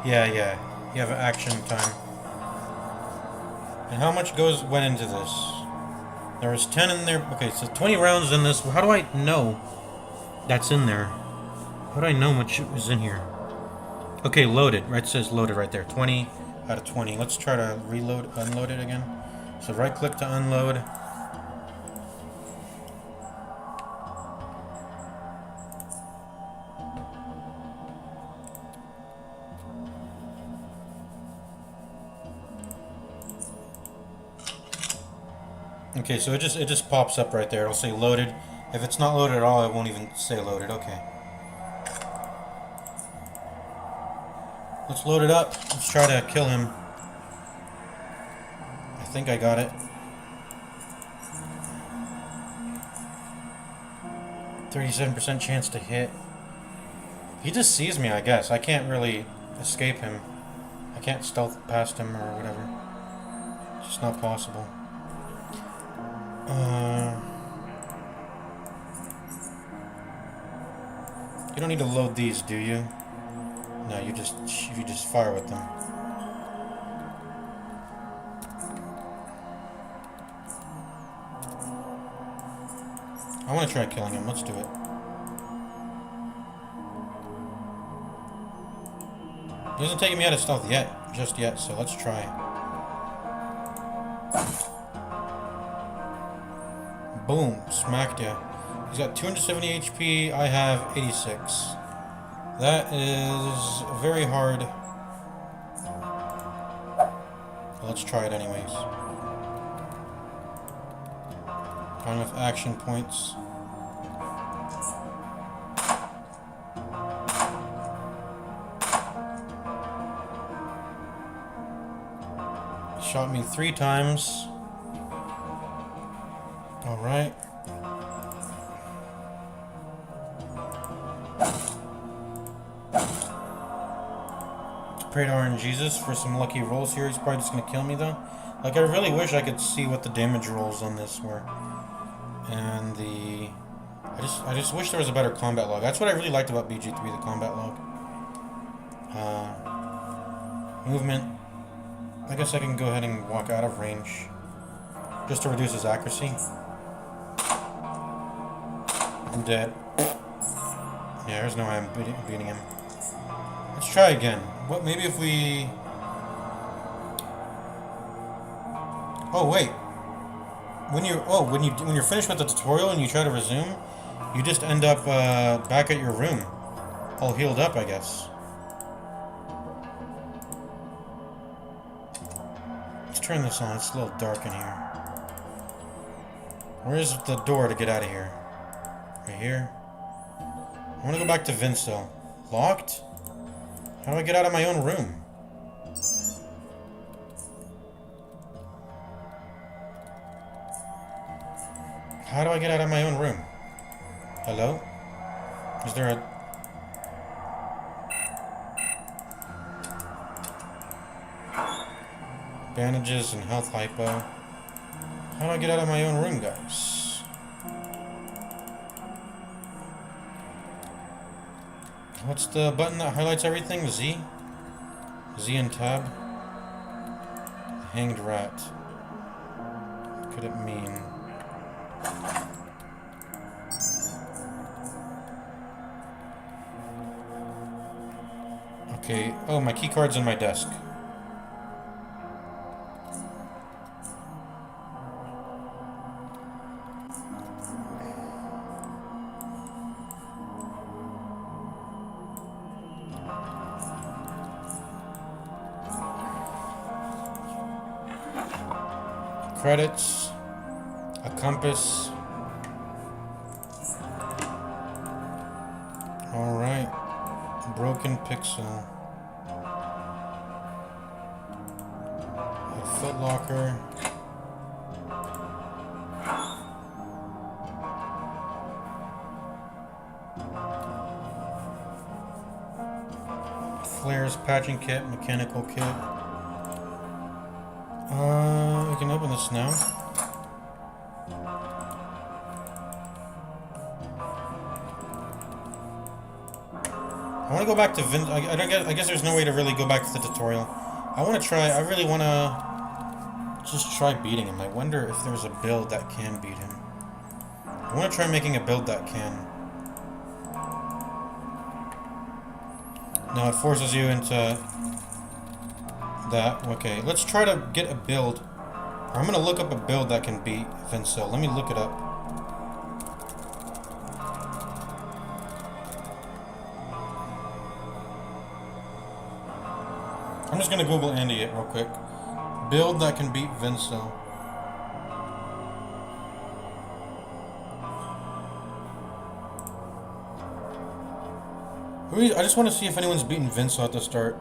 [SPEAKER 1] Yeah, you have an action time. And how much went into this? There was 10 in there. Okay, so 20 rounds in this. How do I know that's in there. How do I know much is in here? Okay, loaded. Right, it says loaded right there. 20 out of 20. Let's try to unload it again. So right click to unload. Okay, so it just pops up right there. It'll say loaded. If it's not loaded at all, it won't even say loaded. Okay. Let's load it up. Let's try to kill him. I think I got it. 37% chance to hit. He just sees me, I guess. I can't really escape him. I can't stealth past him or whatever. It's just not possible. You don't need to load these, do you? No, you just fire with them. I want to try killing him. Let's do it. He hasn't taken me out of stealth yet, just yet, so let's try. Boom, smacked ya. He's got 270 HP, I have 86. That is very hard. Let's try it anyways. Got enough action points. Shot me 3 times. Alright. Pray to RNGesus for some lucky rolls here. He's probably just gonna kill me though. Like, I really wish I could see what the damage rolls on this were. And the... I just wish there was a better combat log. That's what I really liked about BG3, the combat log. Movement. I guess I can go ahead and walk out of range. Just to reduce his accuracy. I'm dead. Yeah, there's no way I'm beating him. Let's try again. What? Maybe if we... Oh wait. When you're finished with the tutorial and you try to resume, you just end up back at your room, all healed up, I guess. Let's turn this on. It's a little dark in here. Where's the door to get out of here? Right here. I want to go back to Vincehill. Locked? How do I get out of my own room? How do I get out of my own room? Hello? Is there a... Bandages and health hypo. How do I get out of my own room, guys? What's the button that highlights everything? Z? Z and tab? Hanged rat. What could it mean? Okay. Oh, my keycard's in my desk. Credits, a compass. Alright. Broken pixel. A footlocker. Flares, patching kit, mechanical kit. We can open this now. I want to go back to I guess there's no way to really go back to the tutorial. I want to try. I really want to just try beating him. I wonder if there's a build that can beat him. I want to try making a build that can. No, it forces you into that. Okay, let's try to get a build. I'm gonna look up a build that can beat Vincel. Let me look it up. I'm just gonna Google Andy it real quick. Build that can beat Vincel. I just want to see if anyone's beaten Vincel at the start.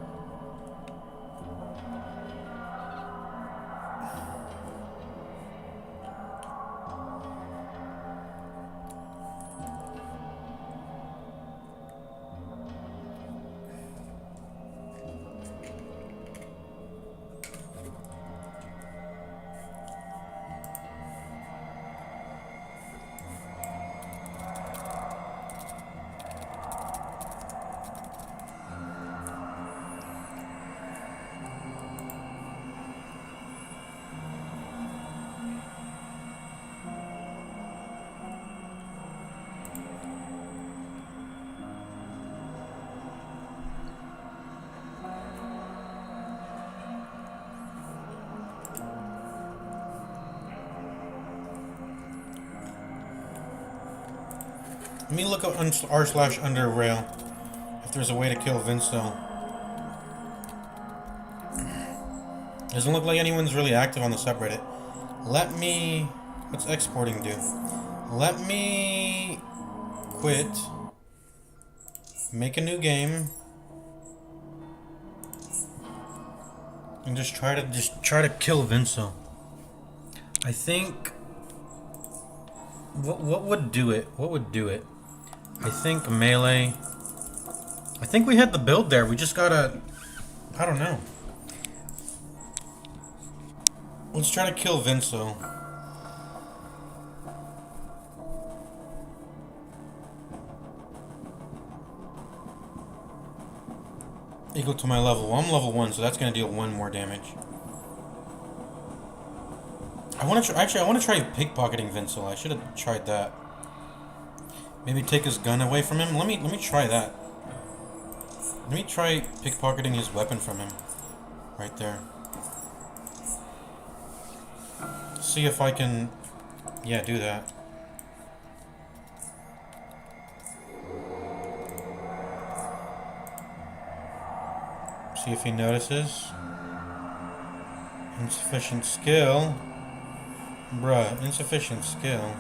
[SPEAKER 1] Let me look up r/Underrail if there's a way to kill Vincel. Doesn't look like anyone's really active on the subreddit. What's exporting do? Let me quit. Make a new game. And just try to kill Vincel. I think what would do it? What would do it? I think melee. I think we had the build there. We just gotta, I don't know. Let's try to kill Vincel. Equal to my level. Well, I'm level 1, so that's gonna deal 1 more damage. I want to try pickpocketing Vincel. I should have tried that. Maybe take his gun away from him. Let me try that. Let me try pickpocketing his weapon from him. Right there. See if I can, yeah, do that. See if he notices. Insufficient skill. Bruh, insufficient skill.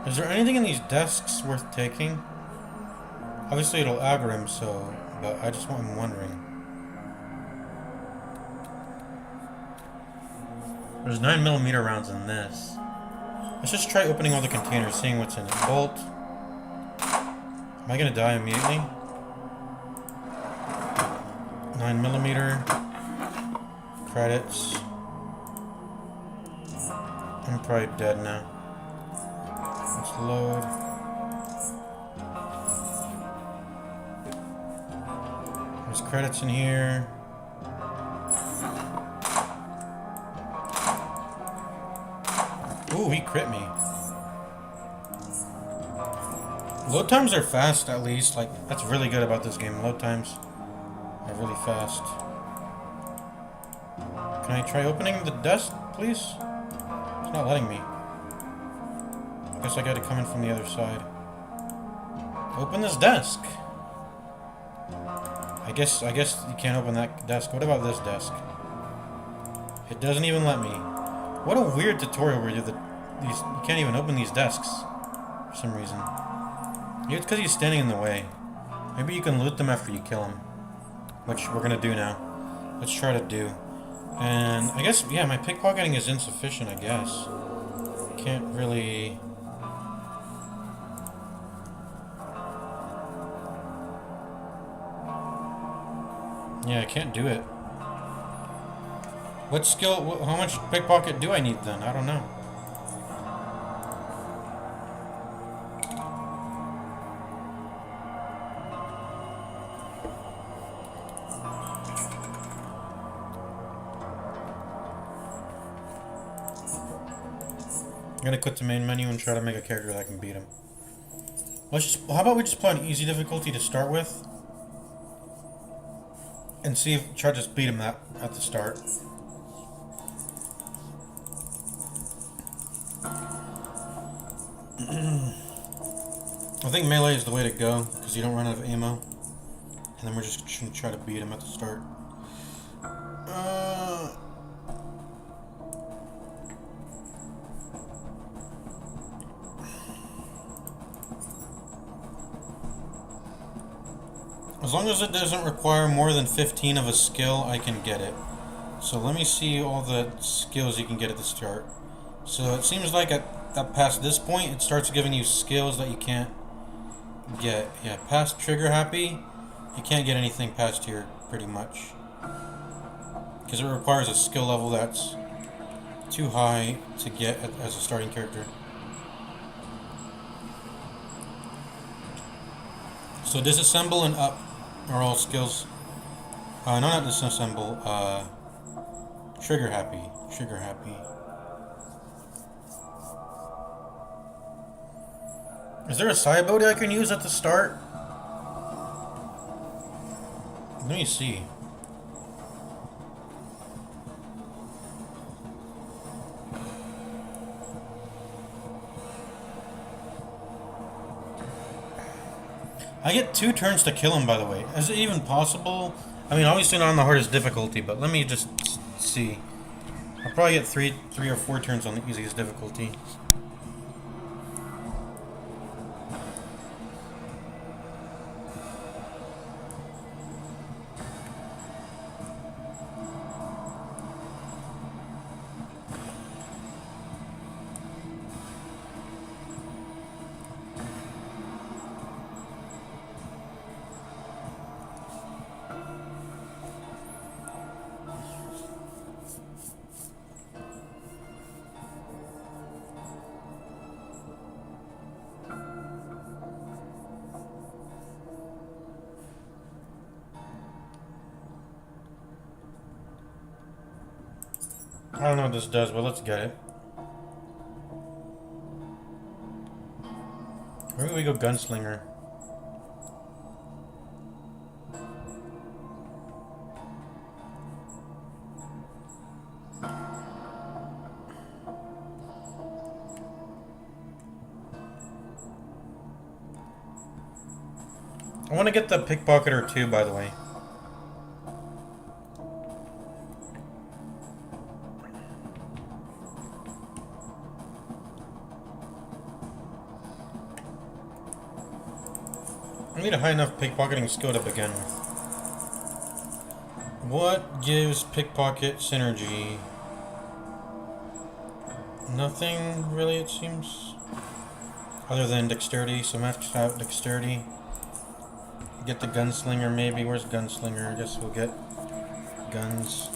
[SPEAKER 1] Is there anything in these desks worth taking? Obviously it'll aggro him, so, but I'm wondering. There's 9mm rounds in this. Let's just try opening all the containers, seeing what's in it. Bolt. Am I gonna die immediately? 9mm. Credits. I'm probably dead now. Let's load. There's credits in here. Ooh, he crit me. Load times are fast, at least. Like, that's really good about this game. Load times are really fast. Can I try opening the desk, please? It's not letting me. I guess I gotta come in from the other side. Open this desk. I guess you can't open that desk. What about this desk? It doesn't even let me. What a weird tutorial where you can't even open these desks for some reason. It's because he's standing in the way. Maybe you can loot them after you kill him, which we're gonna do now. Let's try to do. And I guess, yeah, my pickpocketing is insufficient, I guess. Can't really... Yeah, I can't do it. What skill, how much pickpocket do I need then? I don't know. I'm gonna quit the main menu and try to make a character that can beat him. How about we just play on easy difficulty to start with? And see if, try to just beat him at the start. I think melee is the way to go, because you don't run out of ammo. And then we're just gonna try to beat him at the start. As long as it doesn't require more than 15 of a skill, I can get it. So let me see all the skills you can get at the start. So it seems like at past this point, it starts giving you skills that you can't get. Yeah, past trigger happy, you can't get anything past here, pretty much. Because it requires a skill level that's too high to get as a starting character. So disassemble and up are all skills. No, not disassemble. Trigger happy. Trigger happy. Is there a side ability I can use at the start? Let me see. I get 2 turns to kill him, by the way. Is it even possible? I mean, obviously not on the hardest difficulty, but let me just see. I'll probably get 3 or 4 turns on the easiest difficulty. I don't know what this does, but let's get it. Where do we go, Gunslinger? I want to get the pickpocketer too, by the way. I need a high enough pickpocketing skill to begin with. What gives pickpocket synergy? Nothing really, it seems. Other than dexterity, so max out dexterity. Get the gunslinger maybe. Where's gunslinger? I guess we'll get guns.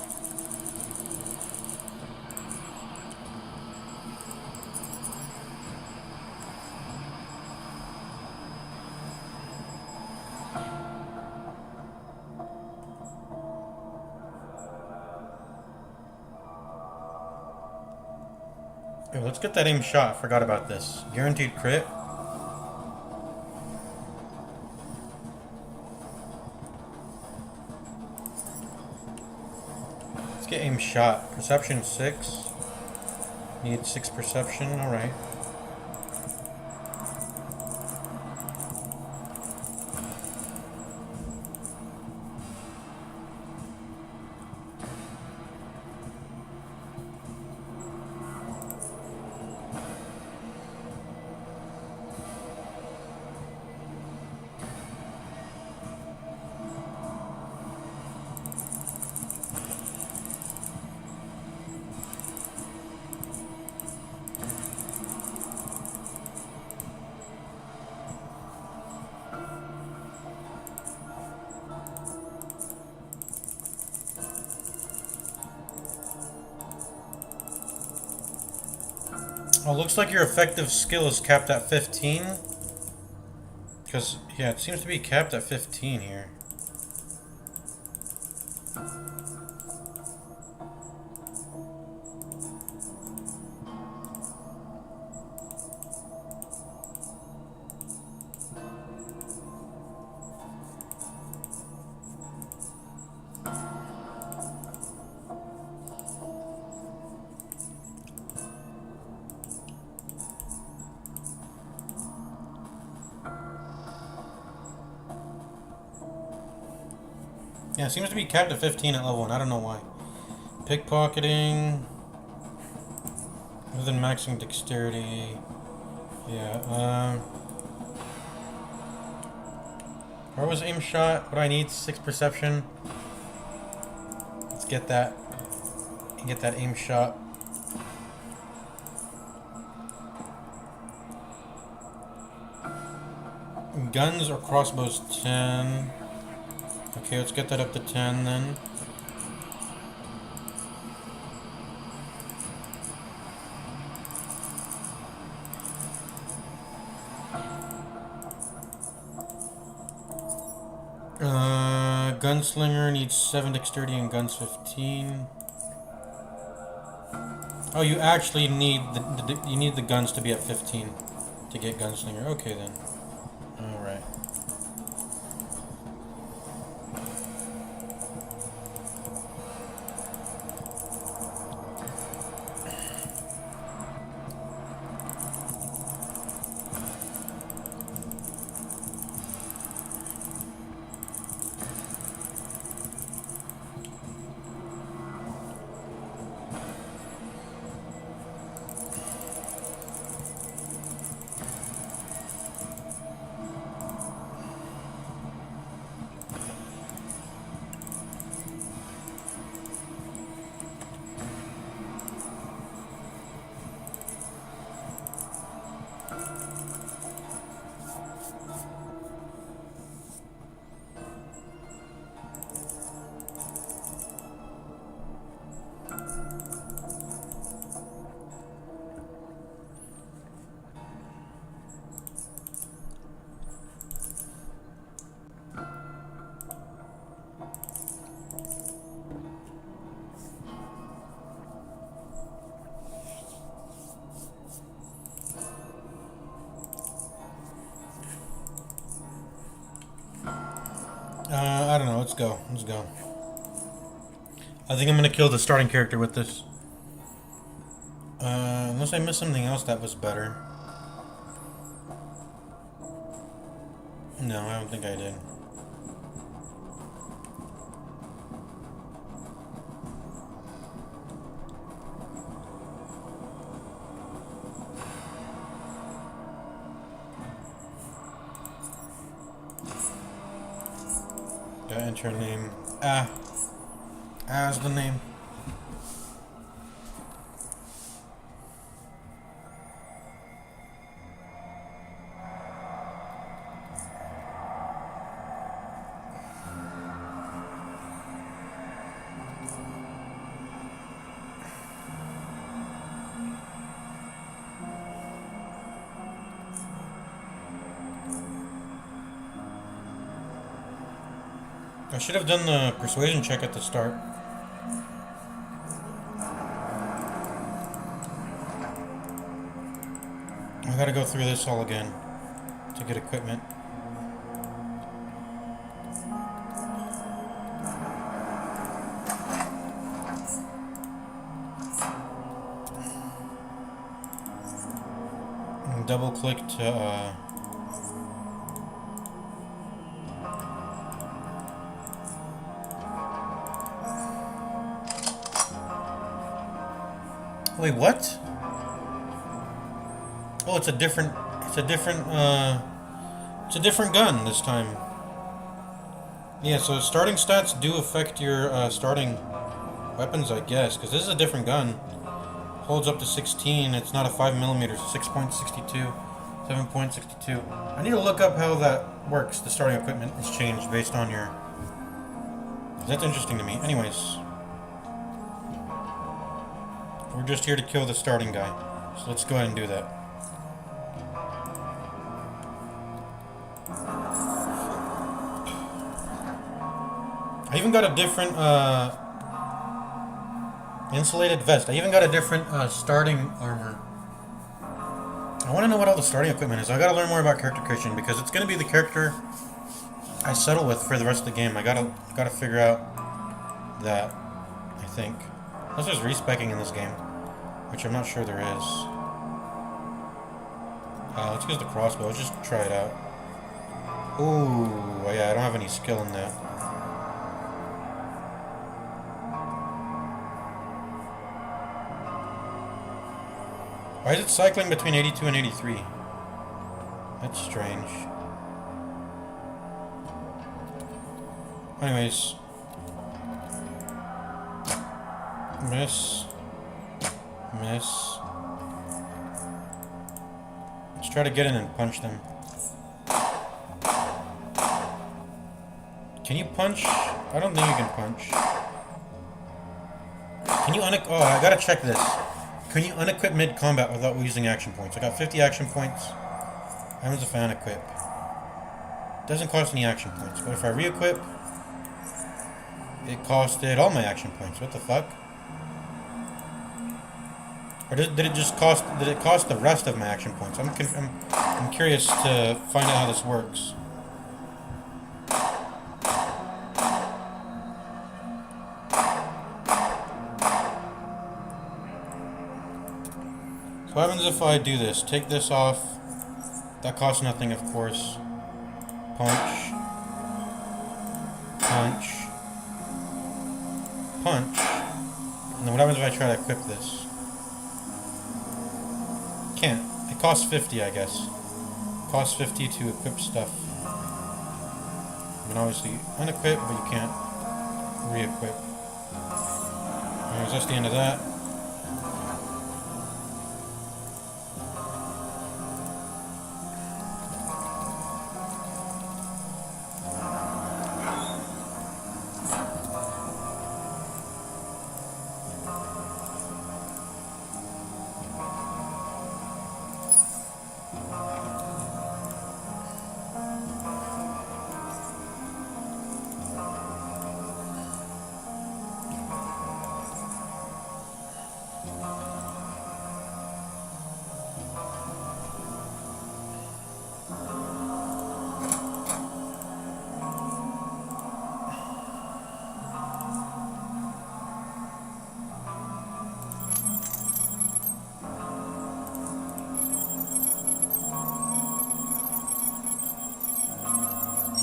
[SPEAKER 1] Yo, let's get that aim shot. Forgot about this. Guaranteed crit. Let's get aim shot. Perception 6. Need 6 perception. Alright. Oh, looks like your effective skill is capped at 15. Because, yeah, it seems to be capped at 15 here. Yeah, it seems to be capped at 15 at level 1. I don't know why. Pickpocketing. Other than maxing dexterity. Yeah, where was aim shot? What do I need? 6 perception. Let's get that. Get that aim shot. Guns or crossbows 10. Okay, let's get that up to 10 then. Gunslinger needs 7 dexterity and guns 15. Oh, you actually need you need the guns to be at 15 to get Gunslinger. Okay then. All right. I don't know. Let's go. Let's go. I think I'm gonna kill the starting character with this. Unless I missed something else that was better. No, I don't think I did. Gotta enter name. As the name. I should have done the persuasion check at the start. I gotta go through this all again to get equipment. And double click to wait, what? Oh, it's a different gun this time. Yeah, so starting stats do affect your starting weapons, I guess, because this is a different gun. Holds up to 16. It's not a 5mm, 6.62, 7.62. I need to look up how that works. The starting equipment is changed based on your. That's interesting to me. Anyways. We're just here to kill the starting guy. So let's go ahead and do that. I even got a different insulated vest. I even got a different starting armor. I want to know what all the starting equipment is. I gotta learn more about character creation because it's gonna be the character I settle with for the rest of the game. I gotta figure out that, I think. Unless there's respecking in this game, which I'm not sure there is. Let's use the crossbow. Let's just try it out. Ooh, yeah, I don't have any skill in that. Why is it cycling between 82 and 83? That's strange. Anyways. Miss. Miss. Let's try to get in and punch them. Can you punch? I don't think you can punch. Can you oh, I gotta check this. Can you unequip mid-combat without using action points? I got 50 action points. Happens if I unequip. Doesn't cost any action points, but if I re-equip, it costed all my action points. What the fuck? Or did it just cost? Did it cost the rest of my action points? I'm curious to find out how this works. So what happens if I do this? Take this off. That costs nothing, of course. Punch. Punch. Punch. And then what happens if I try to equip this? Can't. It costs 50, I guess. It costs 50 to equip stuff. You can obviously unequip, but you can't re-equip. Anyways, that's the end of that.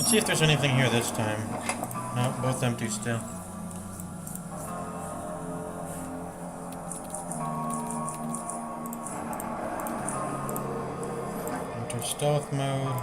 [SPEAKER 1] Let's see if there's anything here this time. No, both empty still. Enter stealth mode.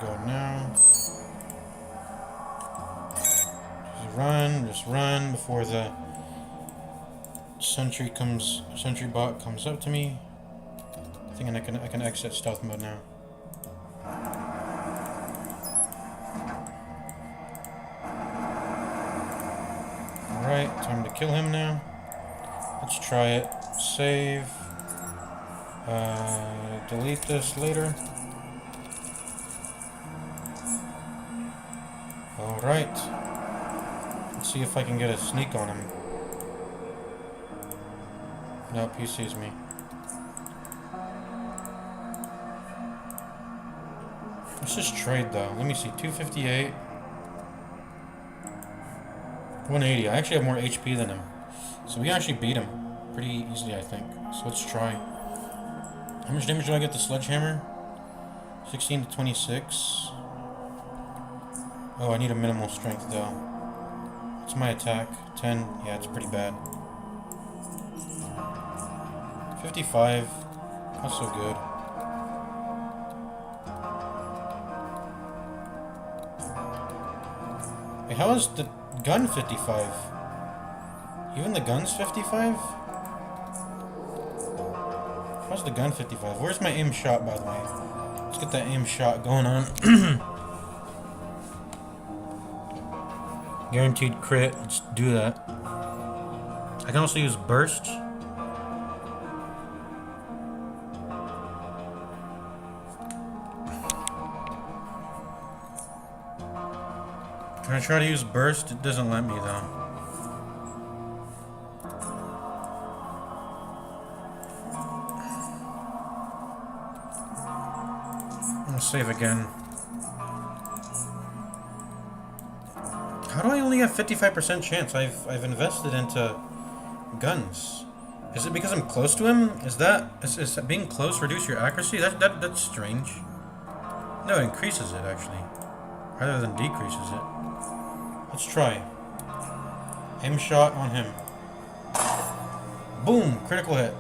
[SPEAKER 1] Go now. Just run before the sentry bot comes up to me. I think I can exit stealth mode now. Alright, time to kill him now. Let's try it. Save. Delete this later. Alright. Let's see if I can get a sneak on him. Nope, he sees me. Let's just trade though. Let me see. 258. 180. I actually have more HP than him. So we actually beat him pretty easily, I think. So let's try. How much damage do I get the sledgehammer? 16 to 26. Oh, I need a minimal strength though. What's my attack? 10? Yeah, it's pretty bad. 55. Not so good. Wait, how is the gun 55? Even the gun's 55? How's the gun 55? Where's my aim shot, by the way? Let's get that aim shot going on. Guaranteed crit. Let's do that. I can also use burst. Can I try to use burst? It doesn't let me though. I'll save again. How do I only have 55% chance? I've invested into guns. Is it because I'm close to him? Is being close reduce your accuracy? That's strange. No, it increases it actually, rather than decreases it. Let's try. Aim shot on him. Boom! Critical hit.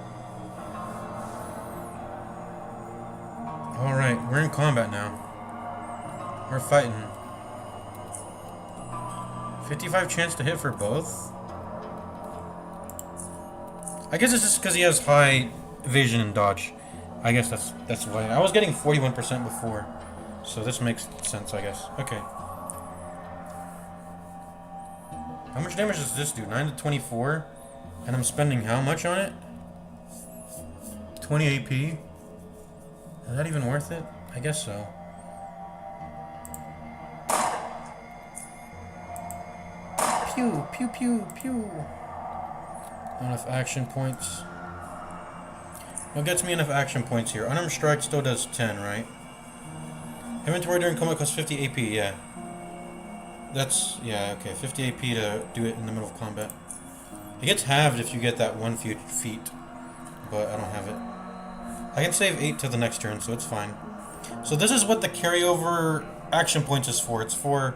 [SPEAKER 1] Alright, we're in combat now. We're fighting. 55 chance to hit for both? I guess it's just because he has high evasion and dodge. I guess that's why. I was getting 41% before. So this makes sense, I guess. Okay. How much damage does this do? 9 to 24? And I'm spending how much on it? 20 AP? Is that even worth it? I guess so. Pew, pew, pew, pew. Enough action points. What gets me enough action points here? Unarmed strike still does 10, right? Inventory during combat costs 50 AP, yeah. That's, yeah, okay. 50 AP to do it in the middle of combat. It gets halved if you get that one feat, but I don't have it. I can save 8 to the next turn, so it's fine. So this is what the carryover action points is for. It's for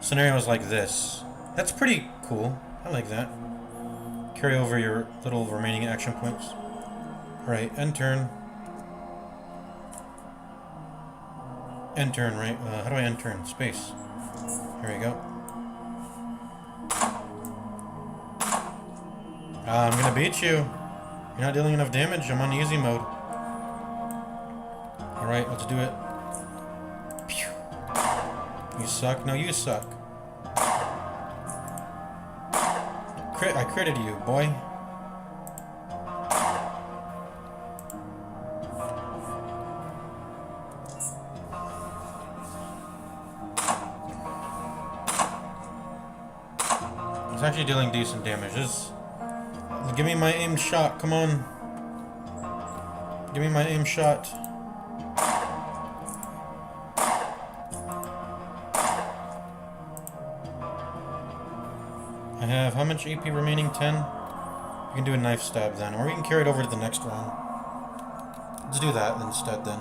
[SPEAKER 1] scenarios like this. That's pretty cool. I like that. Carry over your little remaining action points. Right, end turn. End turn, right? How do I end turn? Space. Here we go. I'm gonna beat you. You're not dealing enough damage. I'm on easy mode. Alright, let's do it. Pew. You suck? No, you suck. I critted you, boy. It's actually dealing decent damage. Give me my aimed shot, come on. Give me my aimed shot. I have how much AP remaining? 10? We can do a knife stab then, or we can carry it over to the next round. Let's do that instead then.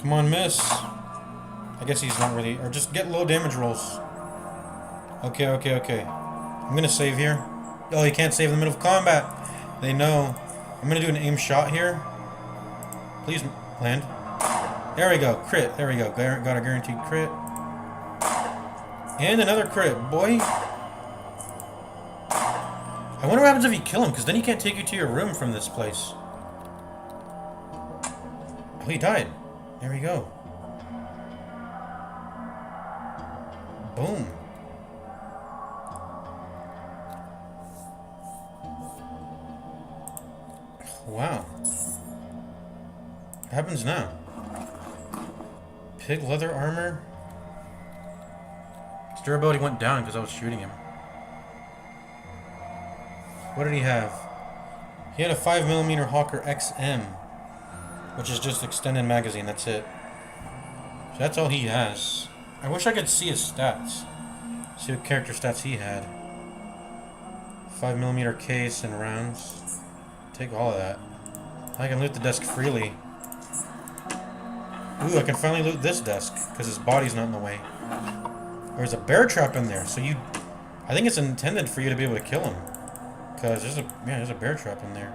[SPEAKER 1] Come on, miss. I guess he's not really... Or just get low damage rolls. Okay, okay, okay. I'm gonna save here. Oh, you can't save in the middle of combat. They know. I'm gonna do an aim shot here. Please land. There we go. Crit. There we go. Got a guaranteed crit. And another crit, boy. I wonder what happens if you kill him, because then he can't take you to your room from this place. Oh, he died. There we go. Boom. Wow. What happens now? Pig leather armor? His durability went down because I was shooting him. What did he have? He had a 5mm Hawker XM, which is just extended magazine, that's it. So that's all he has. I wish I could see his stats. See what character stats he had. 5mm case and rounds. Take all of that. I can loot the desk freely. Ooh, I can finally loot this desk, because his body's not in the way. There's a bear trap in there, so you... I think it's intended for you to be able to kill him. Because there's a bear trap in there.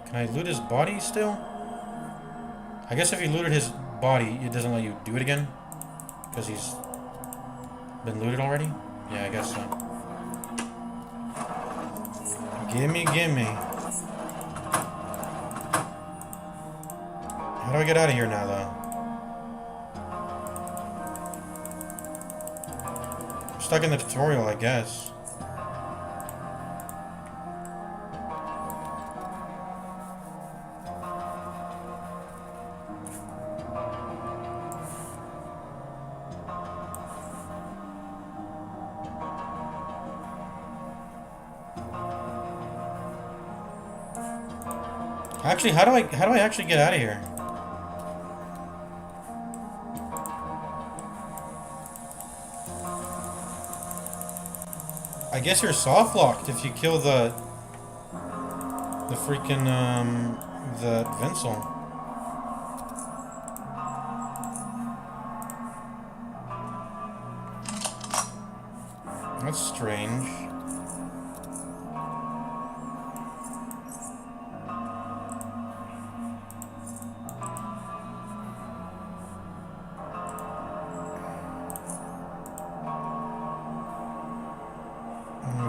[SPEAKER 1] Can I loot his body still? I guess if you looted his body, it doesn't let you do it again. Because he's been looted already? Yeah, I guess so. Gimme, gimme. How do I get out of here now, though? I'm stuck in the tutorial, I guess. Actually, how do I actually get out of here? I guess you're soft locked if you kill the freaking the Vincel. That's strange.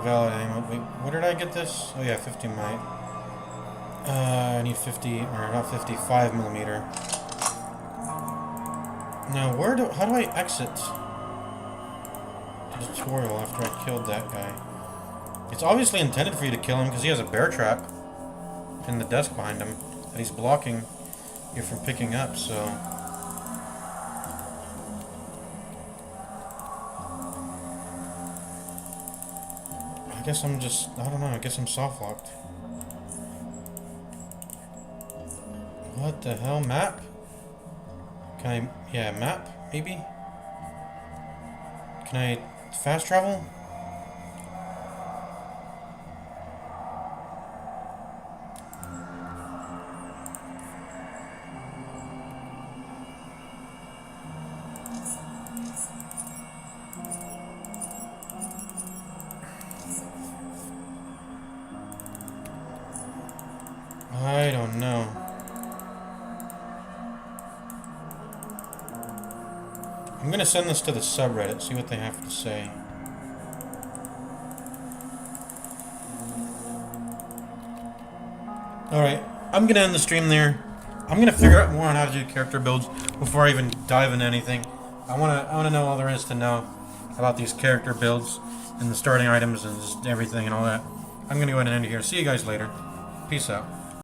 [SPEAKER 1] Valid ammo. Wait, where did I get this? Oh yeah, 50 might. I need 50, or not 50, 5 millimeter. Now, how do I exit the tutorial after I killed that guy? It's obviously intended for you to kill him because he has a bear trap in the desk behind him that he's blocking you from picking up, so... I guess I'm just, I don't know, I guess I'm soft locked. What the hell? Map? Can I, yeah, map, maybe? Can I fast travel? I don't know. I'm gonna send this to the subreddit, see what they have to say. Alright, I'm gonna end the stream there. I'm gonna figure out more on how to do character builds before I even dive into anything. I wanna know all there is to know about these character builds and the starting items and just everything and all that. I'm gonna go ahead and end it here. See you guys later. Peace out.